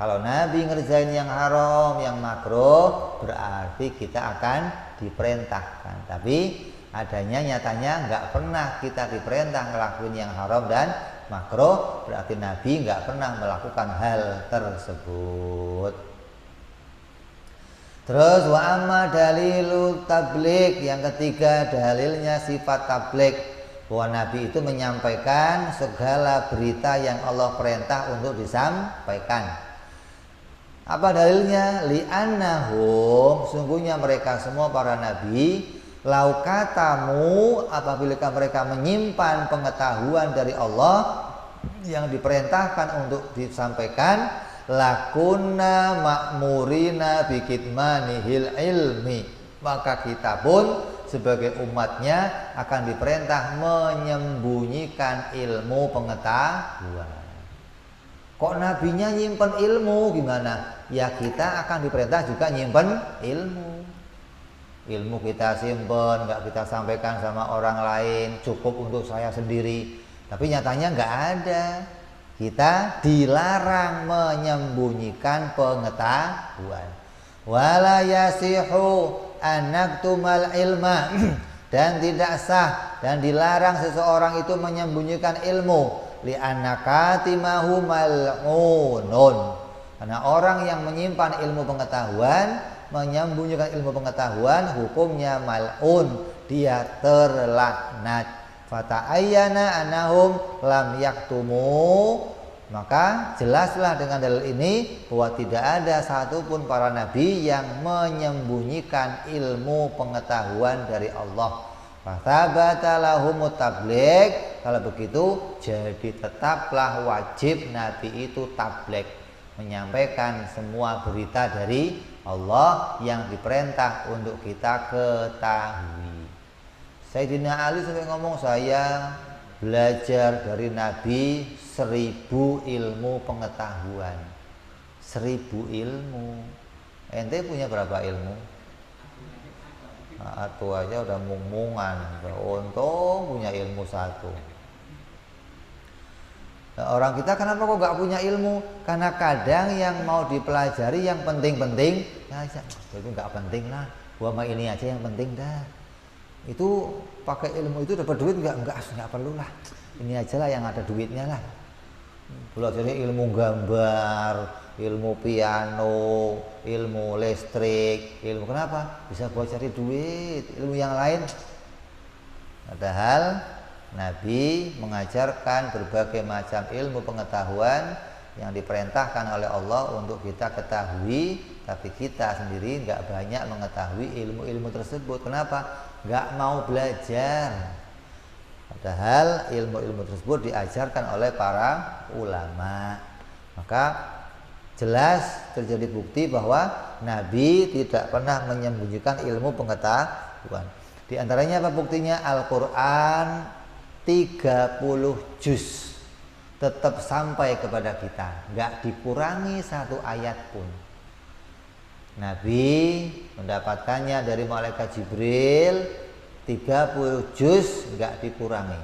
Kalau Nabi ngerjain yang haram, yang makruh, berarti kita akan diperintahkan. Tapi adanya nyatanya nggak pernah kita diperintah ngelakuin yang haram dan makruh, berarti Nabi nggak pernah melakukan hal tersebut. Terus wa amma dalilu tabligh, yang ketiga dalilnya sifat tabligh, bahwa Nabi itu menyampaikan segala berita yang Allah perintah untuk disampaikan. Apa dalilnya? Li'annahum, sungguhnya mereka semua para nabi, laukatamu, apabila mereka menyimpan pengetahuan dari Allah yang diperintahkan untuk disampaikan, lakunna ma'murina bikitmanihil ilmi, maka kita pun sebagai umatnya akan diperintah menyembunyikan ilmu pengetahuan. Kok nabinya nyimpen ilmu gimana? Ya kita akan diperintah juga nyimpen ilmu. Ilmu kita simpen, nggak kita sampaikan sama orang lain, cukup untuk saya sendiri. Tapi nyatanya nggak ada. Kita dilarang menyembunyikan pengetahuan. Wala yasihu anaktumal ilma, dan tidak sah dan dilarang seseorang itu menyembunyikan ilmu, li'annakatimahu mal'unun, karena orang yang menyimpan ilmu pengetahuan, menyembunyikan ilmu pengetahuan, hukumnya mal'un, dia terlaknat. Fata'ayyana anahum lam yaktumu, maka jelaslah dengan dalil ini bahwa tidak ada satupun para nabi yang menyembunyikan ilmu pengetahuan dari Allah. Fathabata lahumut tabligh, kalau begitu jadi tetaplah wajib nabi itu tabligh, menyampaikan semua berita dari Allah yang diperintah untuk kita ketahui. Sayyidina Ali sampai ngomong, saya belajar dari Nabi 1000 ilmu pengetahuan. 1000 ilmu. Ente punya berapa ilmu? Satu aja udah mung-mungan. Untung punya ilmu satu. Nah, orang kita kenapa kok gak punya ilmu? Karena kadang yang mau dipelajari yang penting-penting, ya itu gak penting lah. Gua mah ini aja yang penting dah. Itu pakai ilmu itu dapat duit nggak perlu lah, ini aja lah yang ada duitnya lah. Belajar ilmu gambar, ilmu piano, ilmu listrik, ilmu kenapa bisa buat cari duit, ilmu yang lain. Padahal Nabi mengajarkan berbagai macam ilmu pengetahuan yang diperintahkan oleh Allah untuk kita ketahui, tapi kita sendiri nggak banyak mengetahui ilmu-ilmu tersebut. Kenapa? Nggak mau belajar. Padahal ilmu-ilmu tersebut diajarkan oleh para ulama. Maka jelas terjadi bukti bahwa Nabi tidak pernah menyembunyikan ilmu pengetahuan. Di antaranya apa buktinya? Al-Quran 30 juz tetap sampai kepada kita, nggak dikurangi satu ayat pun. Nabi mendapatkannya dari malaikat Jibril 30 juz, nggak dikurangi.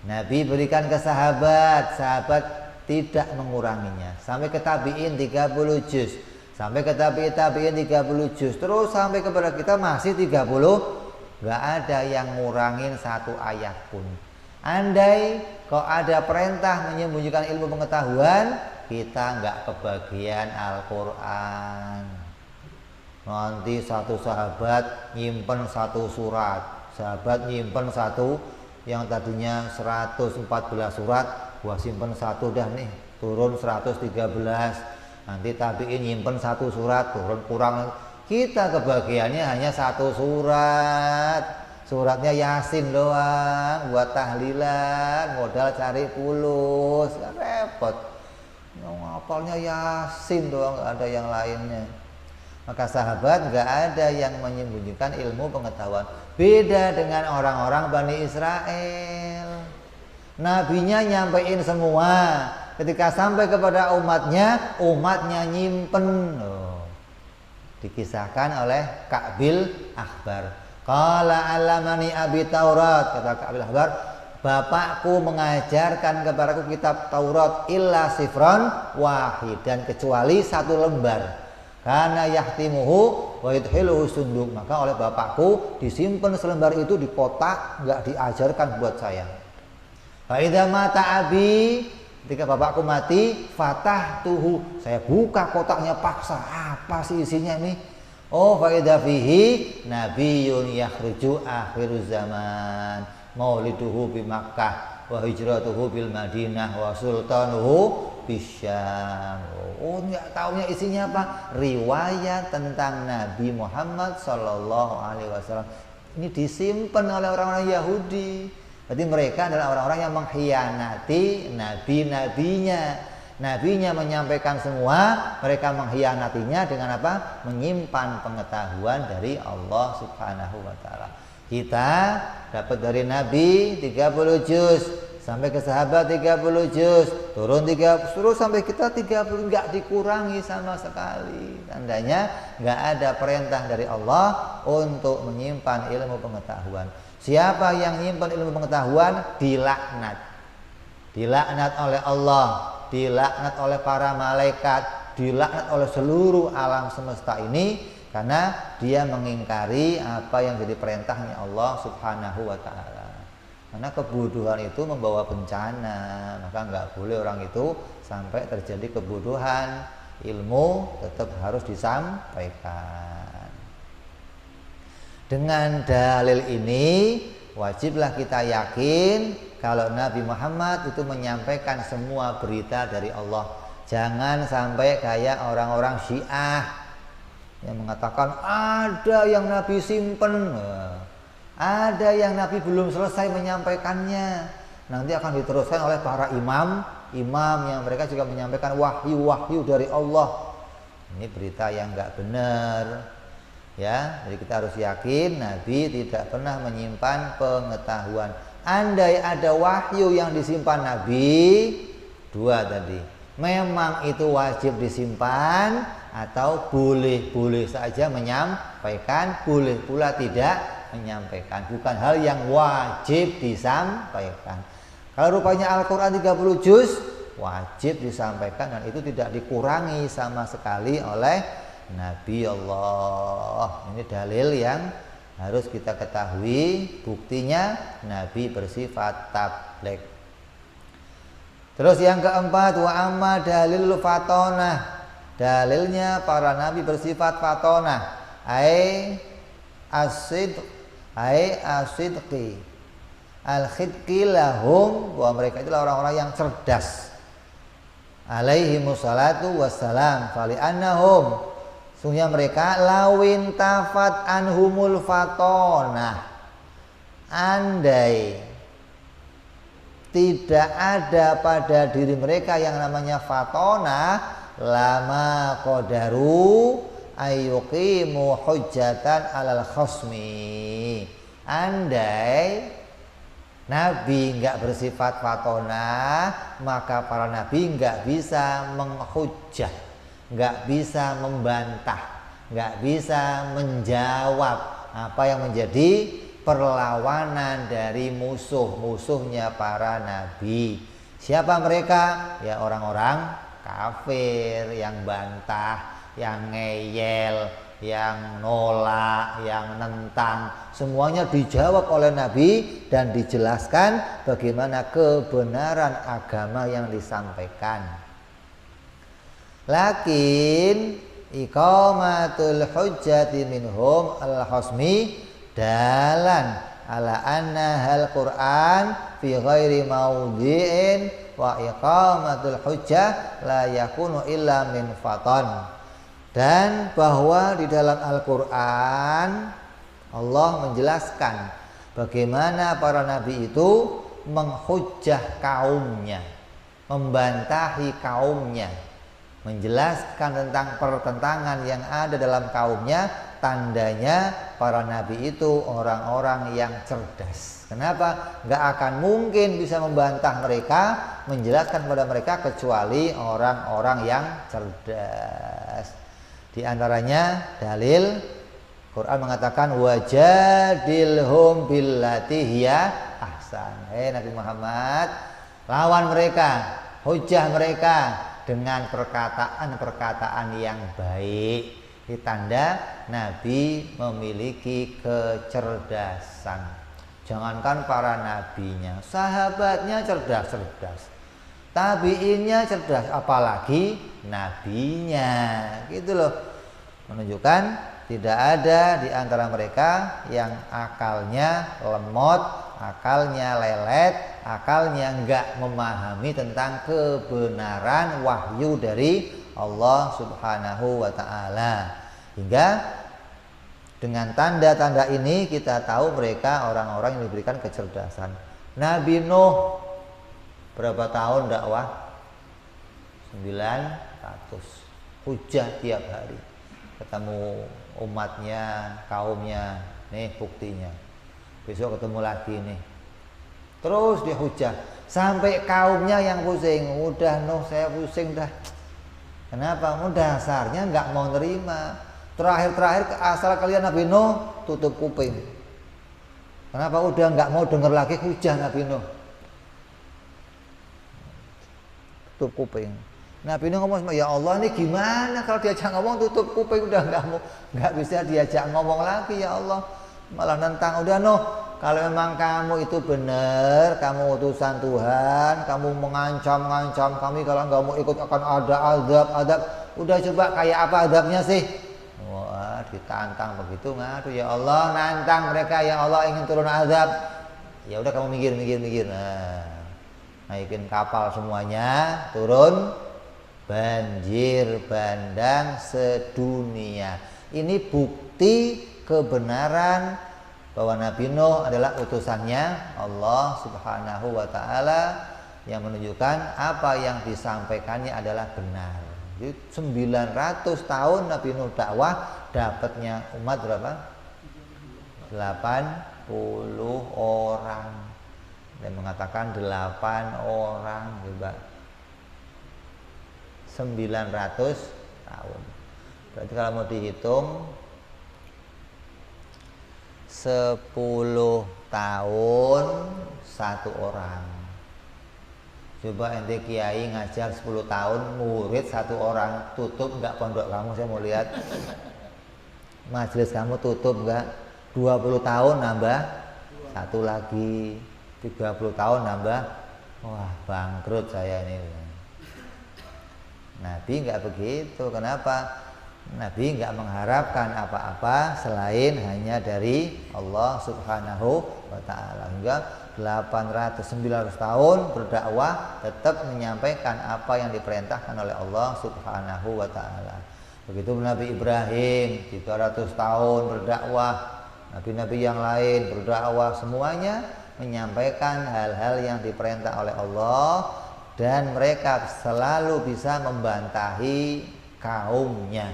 Nabi berikan ke sahabat, sahabat tidak menguranginya. Sampai ke tabi'in 30 juz, sampai ke tabi'in 30 juz, terus sampai kepada kita masih 30, nggak ada yang ngurangin satu ayat pun. Andai kok ada perintah menyembunyikan ilmu pengetahuan, kita nggak kebagian Al-Quran. Nanti satu sahabat nyimpen satu surat, sahabat nyimpen satu yang tadinya 114 surat, gua simpen satu dah nih, turun 113. Nanti tabiin nyimpen satu surat, turun kurang. Kita kebagiannya hanya satu surat. Suratnya Yasin doang, buat tahlilan, modal cari pulus, repot. Ngapalnya Yasin doang, nggak ada yang lainnya. Maka sahabat nggak ada yang menyembunyikan ilmu pengetahuan. Beda dengan orang-orang Bani Israel. Nabinya nyampein semua. Ketika sampai kepada umatnya, umatnya nyimpen. Dikisahkan oleh Ka'bil Akhbar. Qala alamani abi Taurat, kata Ka'bil Akhbar, bapakku mengajarkan kepadaku kitab Taurat illa sifran wahid, dan kecuali satu lembar. Karena yahtimuhu wa yudhiluhu sunduk, maka oleh bapakku disimpan selembar itu di kotak, nggak diajarkan buat saya. Fa idza mata abi, ketika bapakku mati, fatahtuhu, saya buka kotaknya paksa, apa sih isinya ini? Oh, fa idza fihi nabiyyun yakhruju akhiruz zaman, mauliduhu bi Makkah wa hijratuhu bil Madinah wa sultanuhu bisyam. Oh, nggak taunya isinya apa? Riwayat tentang Nabi Muhammad Sallallahu Alaihi Wasallam. Ini disimpan oleh orang-orang Yahudi. Berarti mereka adalah orang-orang yang mengkhianati nabi-nabinya. Nabinya menyampaikan semua, mereka mengkhianatinya dengan apa? Menyimpan pengetahuan dari Allah Subhanahu wa taala. Kita dapat dari Nabi 30 juz, sampai ke sahabat 30 juz, turun 30, suruh sampai kita 30, nggak dikurangi sama sekali. Tandanya nggak ada perintah dari Allah untuk menyimpan ilmu pengetahuan. Siapa yang menyimpan ilmu pengetahuan dilaknat. Dilaknat oleh Allah, dilaknat oleh para malaikat, dilaknat oleh seluruh alam semesta ini, karena dia mengingkari apa yang jadi perintahnya Allah Subhanahu wa taala. Karena kebodohan itu membawa bencana, maka nggak boleh orang itu sampai terjadi kebodohan. Ilmu tetap harus disampaikan. Dengan dalil ini wajiblah kita yakin kalau Nabi Muhammad itu menyampaikan semua berita dari Allah. Jangan sampai kayak orang-orang Syiah yang mengatakan ada yang Nabi simpen, ada yang Nabi belum selesai menyampaikannya, nanti akan diteruskan oleh para imam yang mereka juga menyampaikan wahyu dari Allah. Ini berita yang nggak benar, ya. Jadi kita harus yakin Nabi tidak pernah menyimpan pengetahuan. Andai ada wahyu yang disimpan Nabi, dua tadi, memang itu wajib disimpan atau boleh saja menyampaikan, boleh pula tidak menyampaikan, bukan hal yang wajib disampaikan. Kalau rupanya Al-Quran 30 juz wajib disampaikan, dan itu tidak dikurangi sama sekali oleh Nabi Allah. Ini dalil yang harus kita ketahui, buktinya Nabi bersifat tabligh. Terus yang keempat, wa amma dalil fatonah, dalilnya para nabi bersifat fatonah, asidqi al-khidqi lahum, bahwa mereka itulah orang-orang yang cerdas. Alaihimus salatu wassalam, fali annahum, sungguhnya mereka lawin tafat anhumul fatonah, andai tidak ada pada diri mereka yang namanya fatonah, lama qadaru ayyuqimu hujjatan alal khasmi. Andai Nabi nggak bersifat fatonah, maka para nabi nggak bisa menghujjah, nggak bisa membantah, nggak bisa menjawab apa yang menjadi perlawanan dari musuhnya para nabi. Siapa mereka? Ya orang-orang kafir yang bantah, yang ngeyel, yang nolak, yang nentang, semuanya dijawab oleh Nabi dan dijelaskan bagaimana kebenaran agama yang disampaikan. Lakin iqamatul hujjati minhum al-khasmi dalan ala anna hal Quran fi ghairi maudhi'in wa iqamatul hujjah la yakunu illa min fatan. Dan bahwa di dalam Al-Quran Allah menjelaskan bagaimana para nabi itu menghujjah kaumnya, membantahi kaumnya, menjelaskan tentang pertentangan yang ada dalam kaumnya. Tandanya para nabi itu orang-orang yang cerdas. Kenapa? Gak akan mungkin bisa membantah mereka, menjelaskan kepada mereka kecuali orang-orang yang cerdas. Di antaranya dalil Quran mengatakan wajadilhum billati hiya ahsan. Nabi Muhammad, lawan mereka, hujah mereka dengan perkataan-perkataan yang baik. Ini tanda Nabi memiliki kecerdasan. Jangankan para nabinya, sahabatnya cerdas-cerdas, tabiinnya cerdas, apalagi nabinya. Gitu loh. Menunjukkan tidak ada di antara mereka yang akalnya lemot, akalnya lelet, akalnya enggak memahami tentang kebenaran wahyu dari Allah Subhanahu wa ta'ala. Hingga dengan tanda-tanda ini kita tahu mereka orang-orang yang diberikan kecerdasan. Nabi Nuh berapa tahun dakwah? 900. Hujah tiap hari. Ketemu umatnya, kaumnya, nih buktinya. Besok ketemu lagi nih. Terus dia hujah sampai kaumnya yang pusing. Udah Nuh, saya pusing dah. Kenapa? Dasarnya nggak mau nerima. Terakhir asal kalian Nabi Nuh, tutup kuping. Kenapa? Udah nggak mau dengar lagi hujah Nabi Nuh. Tutup kuping. Nabi Nuh ngomong, ya Allah ini gimana kalau diajak ngomong tutup kuping, udah nggak bisa diajak ngomong lagi ya Allah. Malah nentang, udah Nuh, kalau memang kamu itu benar, kamu utusan Tuhan, kamu mengancam kami kalau nggak mau ikut akan ada azab. Udah coba kayak apa azabnya sih? Wah, ditantang begitu, ngaduh ya Allah, nantang mereka, ya Allah ingin turun azab. Ya udah kamu mikir. Nah, naikin kapal semuanya, turun, banjir bandang sedunia. Ini bukti kebenaran bahwa Nabi Nuh adalah utusannya Allah Subhanahu wa ta'ala, yang menunjukkan apa yang disampaikannya adalah benar. Jadi 900 tahun Nabi Nuh dakwah, dapatnya umat berapa? 80 orang. Dan mengatakan 8 orang juga 900 tahun. Berarti kalau mau dihitung 10 tahun 1 orang. Coba ente kiai ngajar 10 tahun, murid 1 orang, tutup enggak pondok kamu? Saya mau lihat. Majelis kamu tutup enggak? 20 tahun nambah 1 lagi, 30 tahun nambah, wah bangkrut saya ini. Nabi enggak begitu. Kenapa? Nabi enggak mengharapkan apa-apa selain hanya dari Allah Subhanahu wa ta'ala. Hingga 800-900 tahun berdakwah tetap menyampaikan apa yang diperintahkan oleh Allah Subhanahu wa ta'ala. Begitu Nabi Ibrahim 300 tahun berdakwah, nabi-nabi yang lain berdakwah, semuanya menyampaikan hal-hal yang diperintah oleh Allah, dan mereka selalu bisa membantahi kaumnya,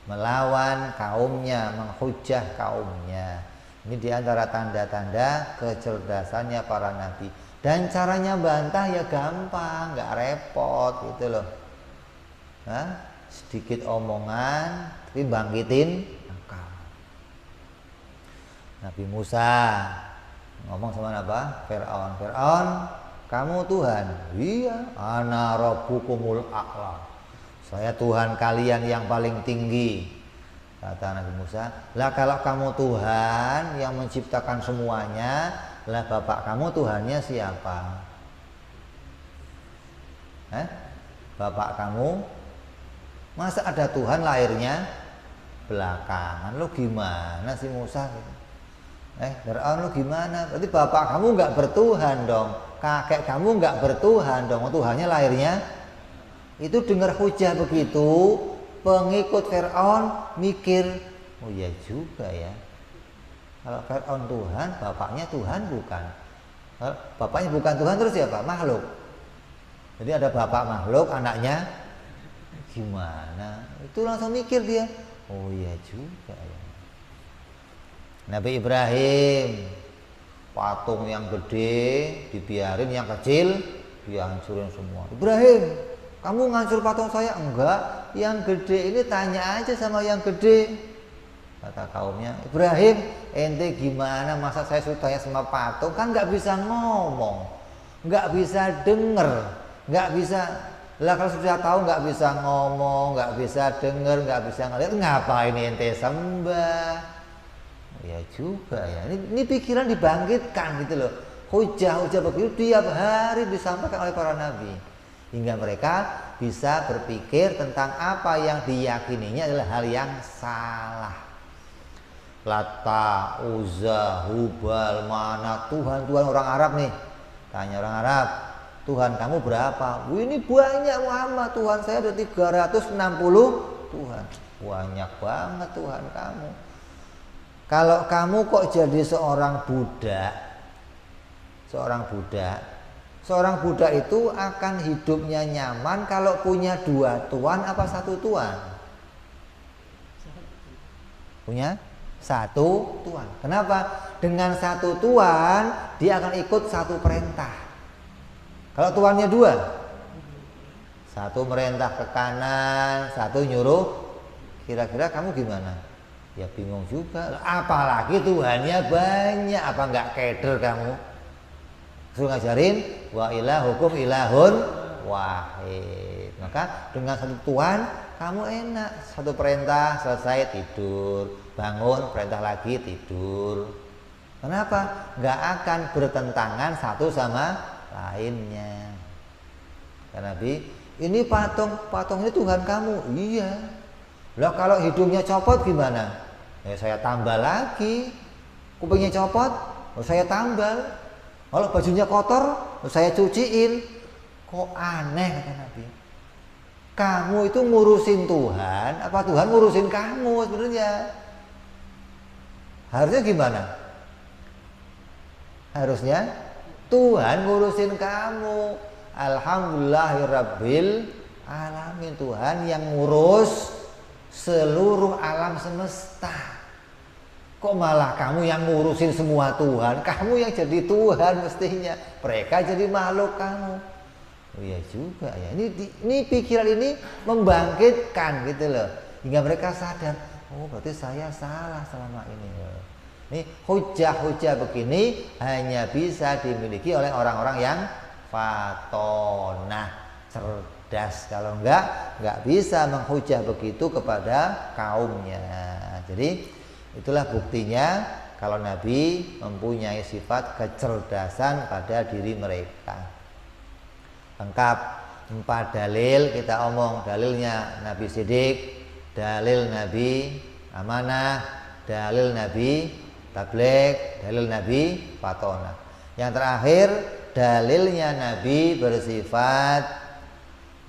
melawan kaumnya, menghujah kaumnya. Ini diantara tanda-tanda kecerdasannya para nabi. Dan caranya bantah ya gampang, nggak repot gitu loh. Sedikit omongan tapi bangkitin akal. Nabi Musa ngomong sama apa? Fir'aun. Fir'aun, kamu Tuhan? Iya, ana rabbukumul a'la. Saya Tuhan kalian yang paling tinggi. Kata Nabi Musa, lah kalau kamu Tuhan yang menciptakan semuanya, lah bapak kamu Tuhannya siapa? Bapak kamu? Masa ada Tuhan lahirnya belakangan? Lo gimana sih Musa? Fir'aun lu gimana? Berarti bapak kamu nggak bertuhan dong, kakek kamu nggak bertuhan dong. Tuhannya lahirnya. Itu dengar hujah begitu, pengikut Fir'aun mikir, oh ya juga ya. Kalau Fir'aun Tuhan, bapaknya Tuhan bukan. Kalau bapaknya bukan Tuhan, terus siapa? Makhluk. Jadi ada bapak makhluk, anaknya gimana? Itu langsung mikir dia, oh ya juga ya. Nabi Ibrahim, patung yang gede dibiarin, yang kecil dihancurin semua. Ibrahim, kamu ngancur patung saya? Enggak, yang gede ini tanya aja sama yang gede. Kata kaumnya, Ibrahim, ente gimana masa saya suruh tanya sama patung? Kan nggak bisa ngomong, nggak bisa denger, nggak bisa. Lah kalau sudah tahu nggak bisa ngomong, nggak bisa denger, nggak bisa ngeliat, ngapain ente sembah? Ya juga ya, ini pikiran dibangkitkan gitu loh. Hujah-hujah begitu tiap hari disampaikan oleh para nabi, hingga mereka bisa berpikir tentang apa yang diyakininya adalah hal yang salah. Lata, Uzza, Hubal, mana Tuhan-Tuhan orang Arab nih. Tanya orang Arab, Tuhan kamu berapa? Ini banyak Muhammad, Tuhan saya ada 360 Tuhan. Banyak banget Tuhan kamu. Kalau kamu kok jadi seorang budak, seorang budak itu akan hidupnya nyaman kalau punya dua tuan apa satu tuan? Punya satu tuan. Kenapa? Dengan satu tuan dia akan ikut satu perintah. Kalau tuannya dua, satu merintah ke kanan, satu nyuruh, kira-kira kamu gimana? Ya bingung juga. Apalagi Tuhannya banyak, apa nggak keder kamu? Suruh ngajarin wa ilahukum ilahun wahid. Maka dengan satu Tuhan kamu enak, satu perintah selesai tidur, bangun perintah lagi tidur. Kenapa? Nggak akan bertentangan satu sama lainnya. Karena Nabi, ini patung ini Tuhan kamu. Iya. Lah kalau hidungnya copot gimana? Ya saya tambal lagi. Kupingnya copot, saya tambal. Kalau bajunya kotor, saya cuciin. Kok aneh kata Nabi. Kamu itu ngurusin Tuhan, apa Tuhan ngurusin kamu sebenarnya? Harusnya gimana? Harusnya Tuhan ngurusin kamu. Alhamdulillahirabbil alamin, Tuhan yang ngurus seluruh alam semesta. Kok malah kamu yang ngurusin semua Tuhan? Kamu yang jadi Tuhan mestinya. Mereka jadi makhluk kamu. Oh iya juga ya. Ini pikiran ini membangkitkan gitu loh. Hingga mereka sadar, oh berarti saya salah selama ini. Ini hujah-hujah begini hanya bisa dimiliki oleh orang-orang yang fatonah, cerdas. Kalau enggak bisa menghujah begitu kepada kaumnya. Jadi itulah buktinya kalau Nabi mempunyai sifat kecerdasan pada diri mereka. Lengkap 4 dalil kita omong. Dalilnya Nabi Siddiq, dalil Nabi amanah, dalil Nabi tabligh, dalil Nabi fatonah. Yang terakhir dalilnya Nabi bersifat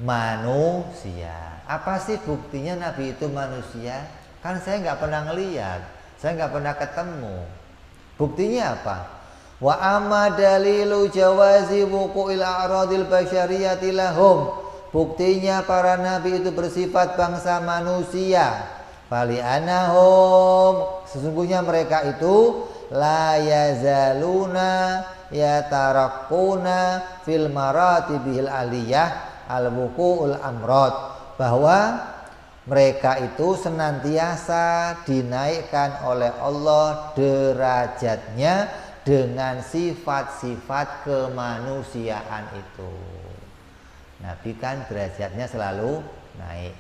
manusia. Apa sih buktinya Nabi itu manusia? Kan saya nggak pernah ngelihat, saya nggak pernah ketemu. Buktinya apa? Wa amma dalilu jawazi wuqu'il a'radil basyariyati lahum. Buktinya para nabi itu bersifat bangsa manusia. Fali anahum, sesungguhnya mereka itu la yazaluna yataraqquna fil maratibihil aliyah al-wuqu'ul amrad, bahwa mereka itu senantiasa dinaikkan oleh Allah derajatnya dengan sifat-sifat kemanusiaan itu. Nabi kan derajatnya selalu naik.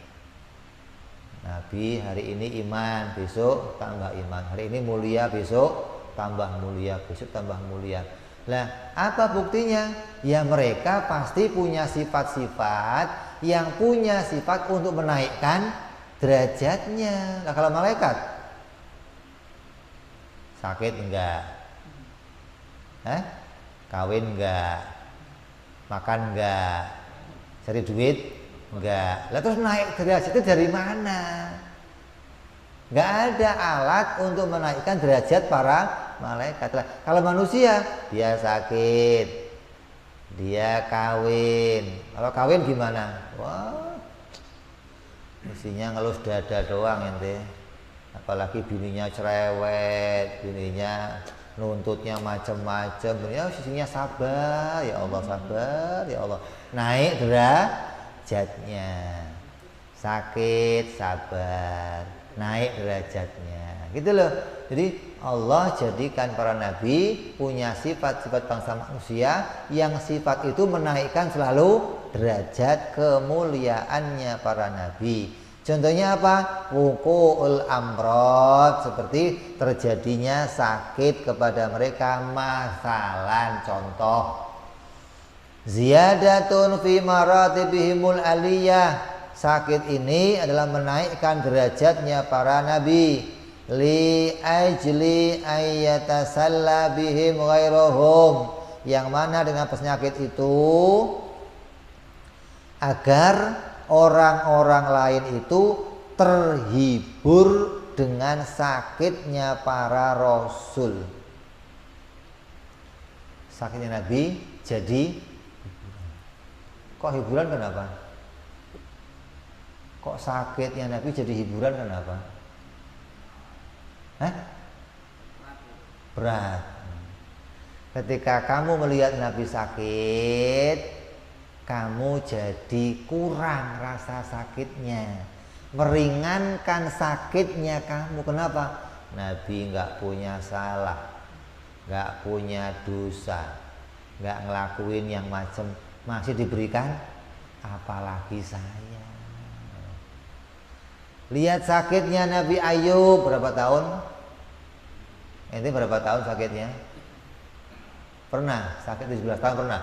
Nabi hari ini iman, besok tambah iman. Hari ini mulia, besok tambah mulia, besok tambah mulia. Lah, apa buktinya? Ya mereka pasti punya sifat-sifat yang punya sifat untuk menaikkan derajatnya. Nah, kalau malaikat Sakit enggak? Kawin enggak? Makan enggak? Cari duit enggak? Lah terus naik derajat itu dari mana? Enggak ada alat untuk menaikkan derajat para malaikat. Kalau manusia dia sakit, dia kawin. Kalau kawin gimana? Wah, mestinya ngelus dada doang ente. Apalagi bininya cerewet, bininya nuntutnya macam-macam. Ya sisinya sabar, ya Allah sabar, ya Allah. Naik derajatnya. Sakit sabar, naik derajatnya. Gitu loh. Jadi Allah jadikan para nabi punya sifat-sifat bangsa manusia yang sifat itu menaikkan selalu derajat kemuliaannya para nabi. Contohnya apa? Wuqu'ul amrod, seperti terjadinya sakit kepada mereka. Masalan contoh, ziyadatun fi maratibihimul aliyah, sakit ini adalah menaikkan derajatnya para nabi. Li ajli ayyatasalla bihim ghairuhum, yang mana dengan penyakit itu agar orang-orang lain itu terhibur dengan sakitnya para rasul. Sakitnya Nabi jadi kok hiburan, kenapa? Kok sakitnya Nabi jadi hiburan, kenapa? Berat. Ketika kamu melihat Nabi sakit, kamu jadi kurang rasa sakitnya, meringankan sakitnya kamu. Kenapa? Nabi nggak punya salah, nggak punya dosa, nggak ngelakuin yang macam, masih diberikan, apalagi saya. Lihat sakitnya Nabi Ayub, berapa tahun? Ini berapa tahun sakitnya? Pernah sakit 17 tahun pernah?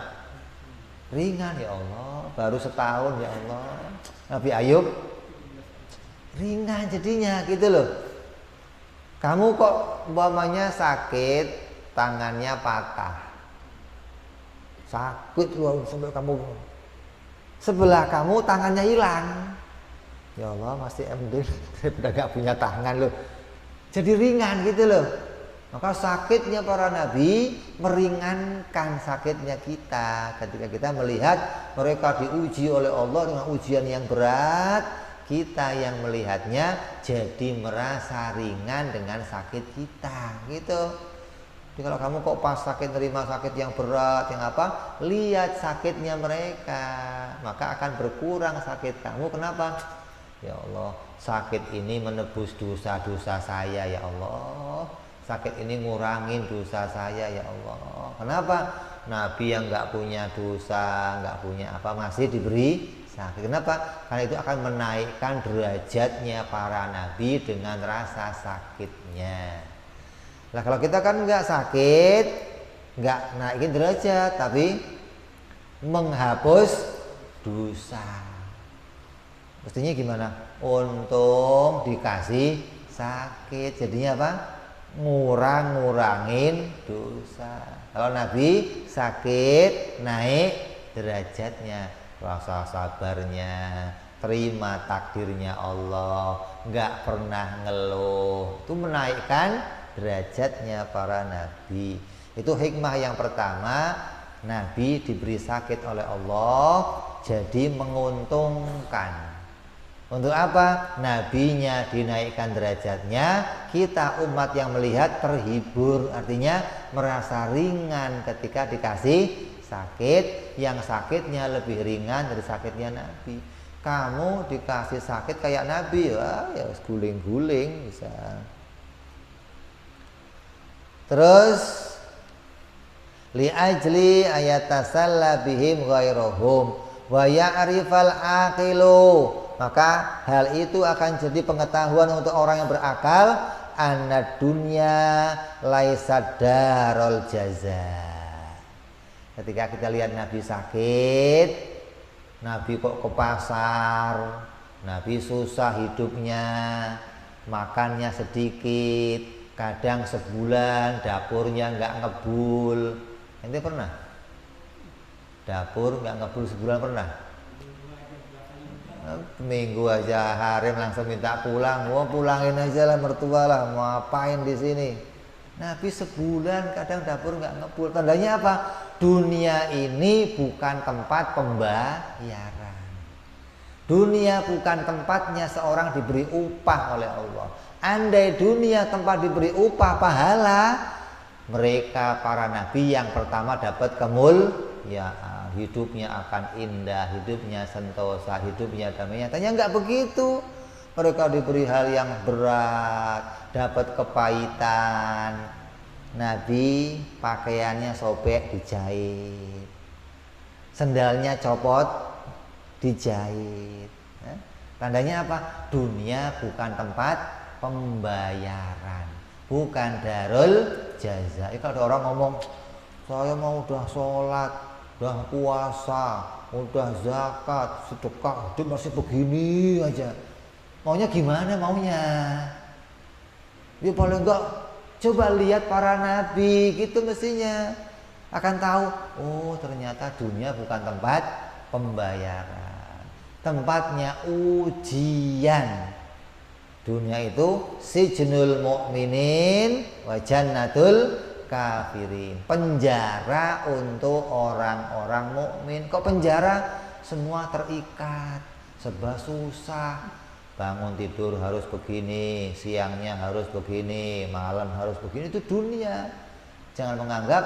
Ringan ya Allah, baru setahun ya Allah. Nabi Ayub ringan jadinya gitu loh. Kamu kok umpamanya sakit, tangannya patah, sakit loh sampai kamu sebelah kamu tangannya hilang. Ya Allah, masih MD udah gak punya tangan loh. Jadi ringan gitu loh. Maka sakitnya para nabi meringankan sakitnya kita. Ketika kita melihat mereka diuji oleh Allah dengan ujian yang berat, kita yang melihatnya jadi merasa ringan dengan sakit kita gitu. Jadi kalau kamu kok pas sakit, terima sakit yang berat, yang apa, lihat sakitnya mereka, maka akan berkurang sakit kamu. Kenapa? Ya Allah, sakit ini menebus dosa-dosa saya ya Allah. Sakit ini ngurangin dosa saya ya Allah. Kenapa? Nabi yang nggak punya dosa, nggak punya apa, masih diberi sakit. Kenapa? Karena itu akan menaikkan derajatnya para nabi dengan rasa sakitnya. Nah kalau kita kan nggak sakit, nggak naikin derajat, tapi menghapus dosa. Mestinya gimana? Untung dikasih sakit, jadinya apa? Ngurangin dosa. Kalau Nabi sakit, naik derajatnya, rasa sabarnya, terima takdirnya Allah, nggak pernah ngeluh. Itu menaikkan derajatnya para nabi. Itu hikmah yang pertama. Nabi diberi sakit oleh Allah, jadi menguntungkan. Untuk apa? Nabinya dinaikkan derajatnya, kita umat yang melihat terhibur, artinya merasa ringan ketika dikasih sakit, yang sakitnya lebih ringan dari sakitnya Nabi. Kamu dikasih sakit kayak Nabi, wah ya guling-guling bisa. Terus li ajli ayatasalla bihim ghairuhum wa ya'rifal aqilu, maka hal itu akan jadi pengetahuan untuk orang yang berakal, anad dunya laisa darul jaza. Ketika kita lihat Nabi sakit, Nabi kok ke pasar, Nabi susah hidupnya, makannya sedikit, kadang sebulan dapurnya nggak ngebul. Ente pernah? Dapur nggak ngebul sebulan pernah? Minggu aja harim langsung minta pulang. Wah, pulangin aja lah mertua lah, mau apain di sini? Nabi sebulan kadang dapur nggak ngebul. Tandanya apa? Dunia ini bukan tempat pembayaran. Dunia bukan tempatnya seorang diberi upah oleh Allah. Andai dunia tempat diberi upah pahala, mereka para nabi yang pertama dapat kemuliaan, hidupnya akan indah, hidupnya sentosa, hidupnya damai. Nyatanya nggak begitu. Mereka diberi hal yang berat, dapat kepahitan. Nabi pakaiannya sobek dijahit, sendalnya copot dijahit. Tandanya apa? Dunia bukan tempat pembayaran, bukan darul jaza. Kalau ada orang ngomong, saya mau udah sholat, udah puasa, udah zakat, sedekah, hidup masih begini aja. Maunya gimana maunya? Dia paling enggak coba lihat para nabi gitu mestinya. Akan tahu, oh ternyata dunia bukan tempat pembayaran. Tempatnya ujian. Dunia itu sijnul mukminin wa jannatul kafirin. Penjara untuk orang-orang mukmin. Kok penjara? Semua terikat, serba susah. Bangun tidur harus begini, siangnya harus begini, malam harus begini. Itu dunia. Jangan menganggap,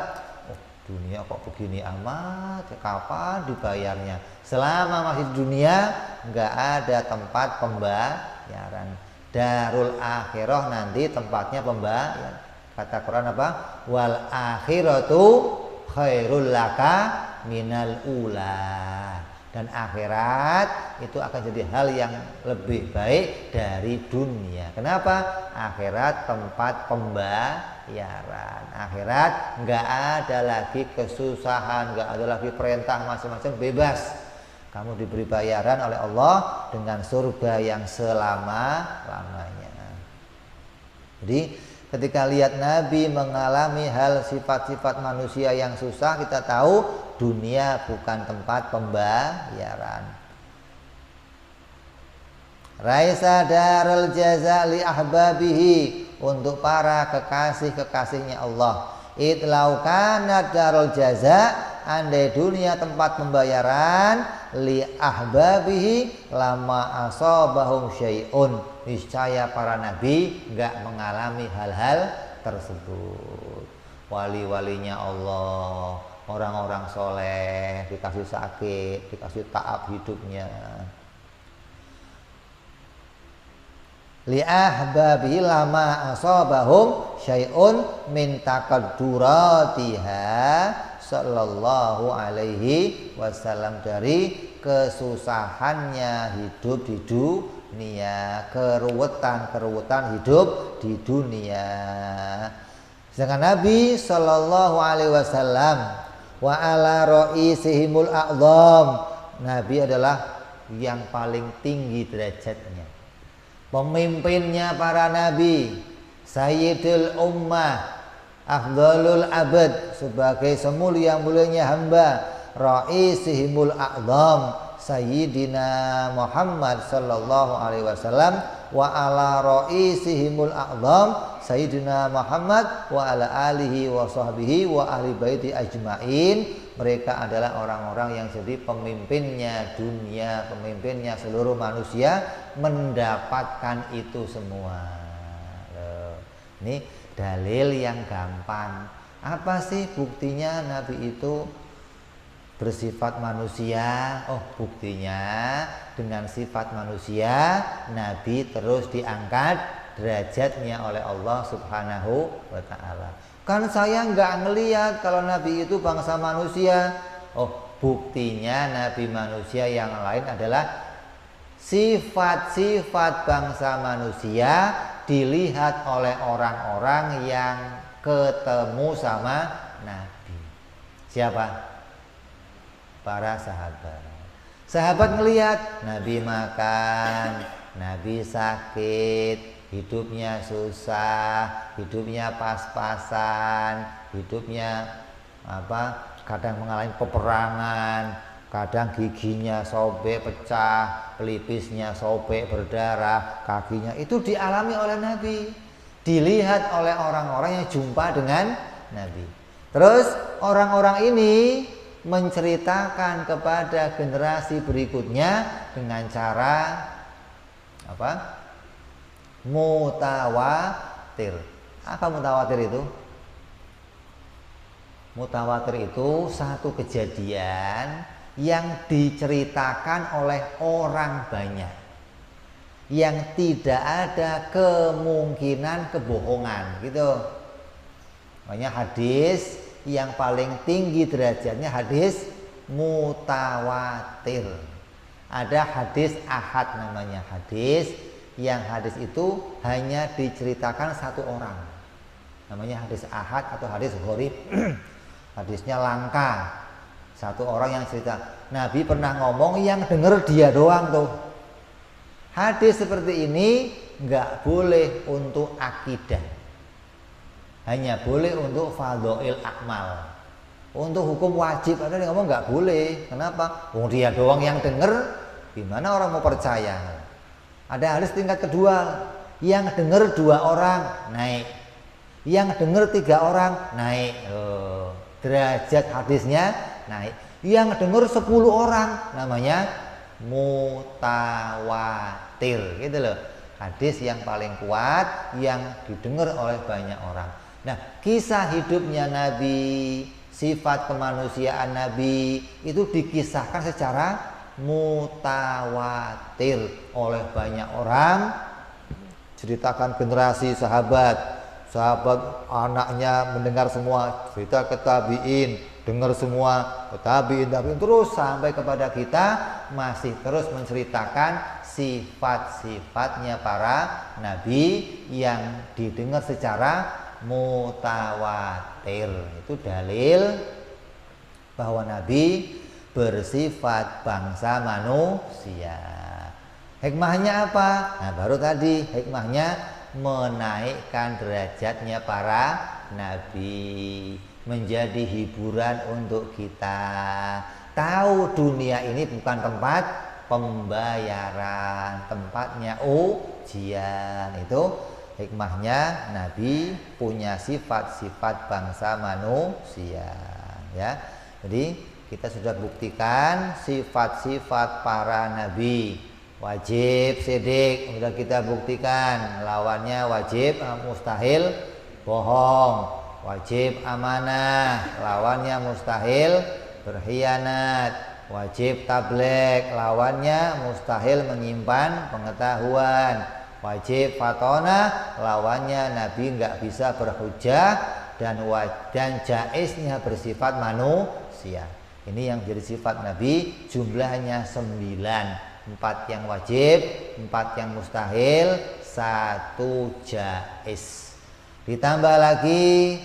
oh dunia kok begini amat, kapan dibayarnya? Selama masih di dunia, nggak ada tempat pembayaran. Darul akhirah nanti tempatnya pembayaran. Kata Quran apa? Wal akhiratu khairul laka minal ula. Dan akhirat itu akan jadi hal yang lebih baik dari dunia. Kenapa? Akhirat tempat pembayaran. Akhirat nggak ada lagi kesusahan, nggak ada lagi perintah macam-macam, bebas. Kamu diberi bayaran oleh Allah dengan surga yang selama-lamanya. Jadi ketika lihat Nabi mengalami hal sifat-sifat manusia yang susah, kita tahu dunia bukan tempat pembayaran. Raisa darul jaza li ahbabihi, untuk para kekasih-kekasihnya Allah. Itlau kana darul jaza, andai dunia tempat pembayaran, li ahbabihi lama asabahum syai'un, niscaya para nabi enggak mengalami hal-hal tersebut. Wali-walinya Allah, orang-orang soleh dikasih sakit, dikasih ta'ab hidupnya. Li ahbabihi lama asabahum syai'un min taqadduratiha sallallahu alaihi wasallam, dari kesusahannya hidup di dunia, keruwetan hidup di dunia. Sedangkan Nabi sallallahu alaihi wasallam wa ala ra'isihimul a'zam, Nabi adalah yang paling tinggi derajatnya, pemimpinnya para nabi, sayyidul ummah, afdhalul abad, sebagai semulia-mulianya hamba, ra'isihimul a'zam, sayyidina Muhammad sallallahu alaihi wasallam, wa ala ra'isihimul a'zam, sayyidina Muhammad wa ala alihi wa sahbihi wa ahli baiti ajmain. Mereka adalah orang-orang yang jadi pemimpinnya dunia, pemimpinnya seluruh manusia, mendapatkan itu semua. Ini dalil yang gampang. Apa sih buktinya Nabi itu bersifat manusia? Oh, buktinya dengan sifat manusia Nabi terus diangkat derajatnya oleh Allah Subhanahu wa ta'ala. Kan saya nggak ngelihat kalau Nabi itu bangsa manusia. Oh, buktinya Nabi manusia yang lain adalah sifat-sifat bangsa manusia dilihat oleh orang-orang yang ketemu sama Nabi. Siapa? Para sahabat. Sahabat ngelihat Nabi makan, Nabi sakit, hidupnya susah, hidupnya pas-pasan, hidupnya kadang mengalami peperangan, kadang giginya sobek pecah, pelipisnya sobek berdarah, kakinya itu dialami oleh Nabi, dilihat oleh orang-orang yang jumpa dengan Nabi. Terus orang-orang ini menceritakan kepada generasi berikutnya dengan cara mutawatir. Apa mutawatir itu? Mutawatir itu satu kejadian yang diceritakan oleh orang banyak, yang tidak ada kemungkinan kebohongan, gitu. Makanya hadis yang paling tinggi derajatnya hadis mutawatir. Ada hadis ahad namanya, hadis itu hanya diceritakan satu orang, namanya hadis ahad atau hadis gharib. Hadisnya langka, satu orang yang cerita. Nabi pernah ngomong, yang denger dia doang tuh. Hadis seperti ini nggak boleh untuk akidah, hanya boleh untuk fadhail akmal. Untuk hukum wajib ada yang ngomong nggak boleh. Kenapa? Dia doang yang denger, gimana orang mau percaya? Ada hadis tingkat kedua, yang denger 2 orang naik, yang denger 3 orang naik, derajat hadisnya naik. Yang denger 10 orang namanya mutawatir, gitu loh. Hadis yang paling kuat yang didengar oleh banyak orang. Nah, kisah hidupnya Nabi, sifat kemanusiaan Nabi itu dikisahkan secara mutawatir oleh banyak orang. Ceritakan generasi sahabat anaknya mendengar semua, cerita ke tabiin, dengar semua ke tabiin, terus sampai kepada kita, masih terus menceritakan sifat-sifatnya para nabi yang didengar secara mutawatir. Itu dalil bahwa nabi bersifat bangsa manusia. Hikmahnya apa? Nah, baru tadi hikmahnya menaikkan derajatnya para nabi, menjadi hiburan untuk kita. Tahu dunia ini bukan tempat pembayaran, tempatnya ujian. Itu hikmahnya nabi punya sifat-sifat bangsa manusia, ya. Jadi kita sudah buktikan sifat-sifat para nabi. Wajib sidik sudah kita buktikan, lawannya wajib mustahil bohong. Wajib amanah, lawannya mustahil berkhianat. Wajib tabligh, lawannya mustahil menyimpan pengetahuan. Wajib fatonah, lawannya nabi nggak bisa berhujah. Dan jaiznya bersifat manusia. Ini yang jadi sifat nabi, jumlahnya 9. 4 yang wajib, 4 yang mustahil, 1 jaiz. Ditambah lagi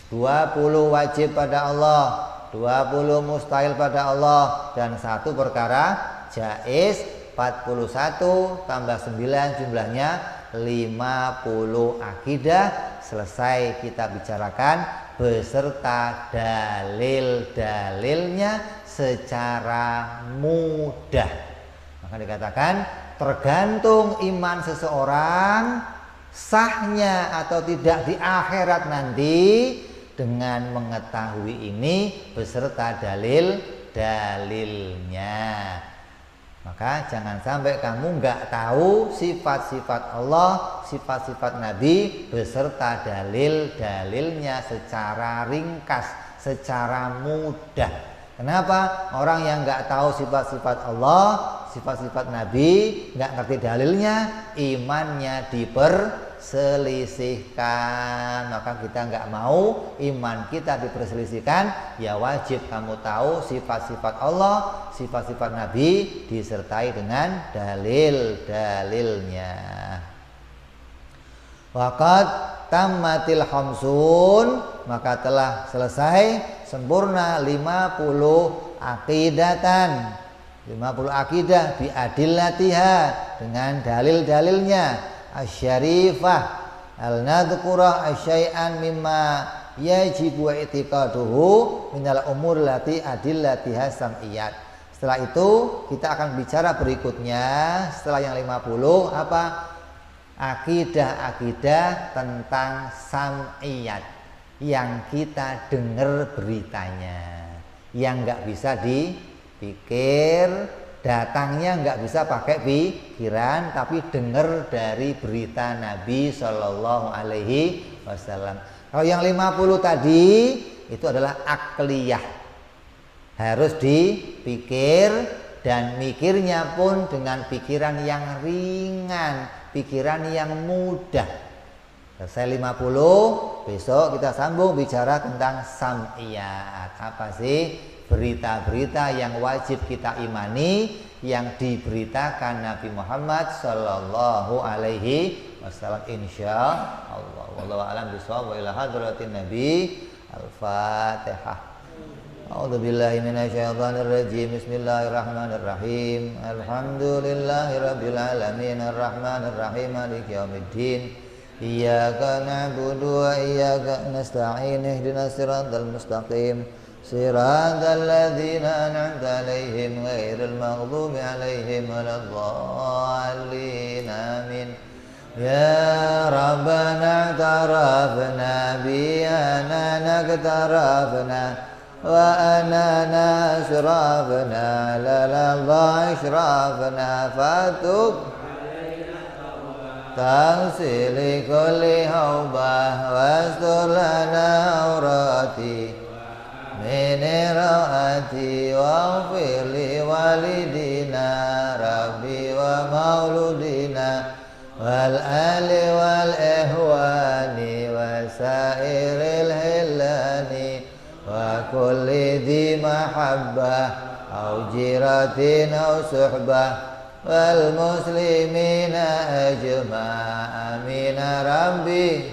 20 wajib pada Allah, 20 mustahil pada Allah, dan 1 perkara jaiz. 41 tambah 9 jumlahnya 50 akidah. Selesai kita bicarakan beserta dalil-dalilnya secara mudah. Maka dikatakan tergantung iman seseorang sahnya atau tidak di akhirat nanti dengan mengetahui ini beserta dalil-dalilnya. Maka jangan sampai kamu nggak tahu sifat-sifat Allah, sifat-sifat Nabi beserta dalil-dalilnya secara ringkas, secara mudah. Kenapa? Orang yang nggak tahu sifat-sifat Allah, sifat-sifat Nabi, nggak ngerti dalilnya, imannya diperselisihkan. Maka kita nggak mau iman kita diperselisihkan. Ya wajib kamu tahu sifat-sifat Allah, sifat-sifat Nabi disertai dengan dalil-dalilnya. Waqad tammatil khamsun, maka telah selesai sempurna 50 aqidatan, 50 akidah biadillatiha dengan dalil-dalilnya. asyarifah al-nadhkura asyai'an mimma yajibu i'tiqaduhu minal umur lati adillatiha sam'iyat. Setelah itu kita akan bicara berikutnya setelah yang 50 apa? Akidah-akidah tentang sam'iyat yang kita dengar beritanya, yang nggak bisa dipikir, datangnya nggak bisa pakai pikiran, tapi dengar dari berita Nabi Shallallahu Alaihi Wasallam. Kalau yang 50 tadi itu adalah akliyah, harus dipikir dan mikirnya pun dengan pikiran yang ringan, pikiran yang mudah. Selesai 50, besok kita sambung bicara tentang sam'iyat. Apa sih berita-berita yang wajib kita imani yang diberitakan Nabi Muhammad Sallallahu Alaihi Wasallam, insya Allah. Wallahu a'lam bishawab. Wa ila hadratin Nabi. Al-Fatihah. A'udzu billahi minasyaitonir rajim. Bismillahirrahmanirrahim. Alhamdulillahirabbil alamin arrahmanir rahim maliki yaumiddin. Iyyaka na'budu wa iyyaka nasta'in ihdinas siratal mustaqim siratal ladzina an'amta 'alaihim ghairil maghdubi 'alaihim waladdallin amin. Ya Rabbana tarafna bi anana tarafna wa anana asrafna la la ashrafna fatub taghsili kulli haubah wastur lana aurati min raati waghfir li walidina rabbi wa mauludina wal ali wal ihwani wa sairil hilani wa kulli dhi mahabbah au jiratin au suhbah wal muslimina ajma' amin rabbi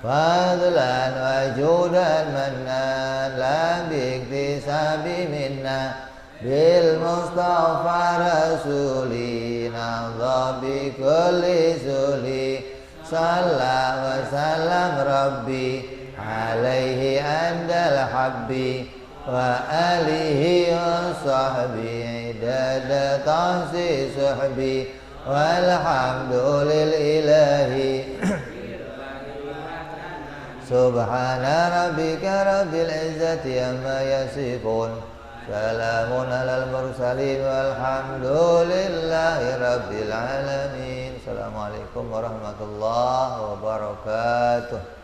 fadlan wa judan mannan la biktisabi minna bil mustafa rasulina dhabi kulli suli salla wa salam rabbi alaihi andal habbi wa alihi wa sahbihi dada tahsi suhbi walhamdulillahi subhana rabbika rabbil izzati amma yasifun salamun alal mursalin walhamdulillahi rabbil alamin. Assalamualaikum warahmatullahi wabarakatuh.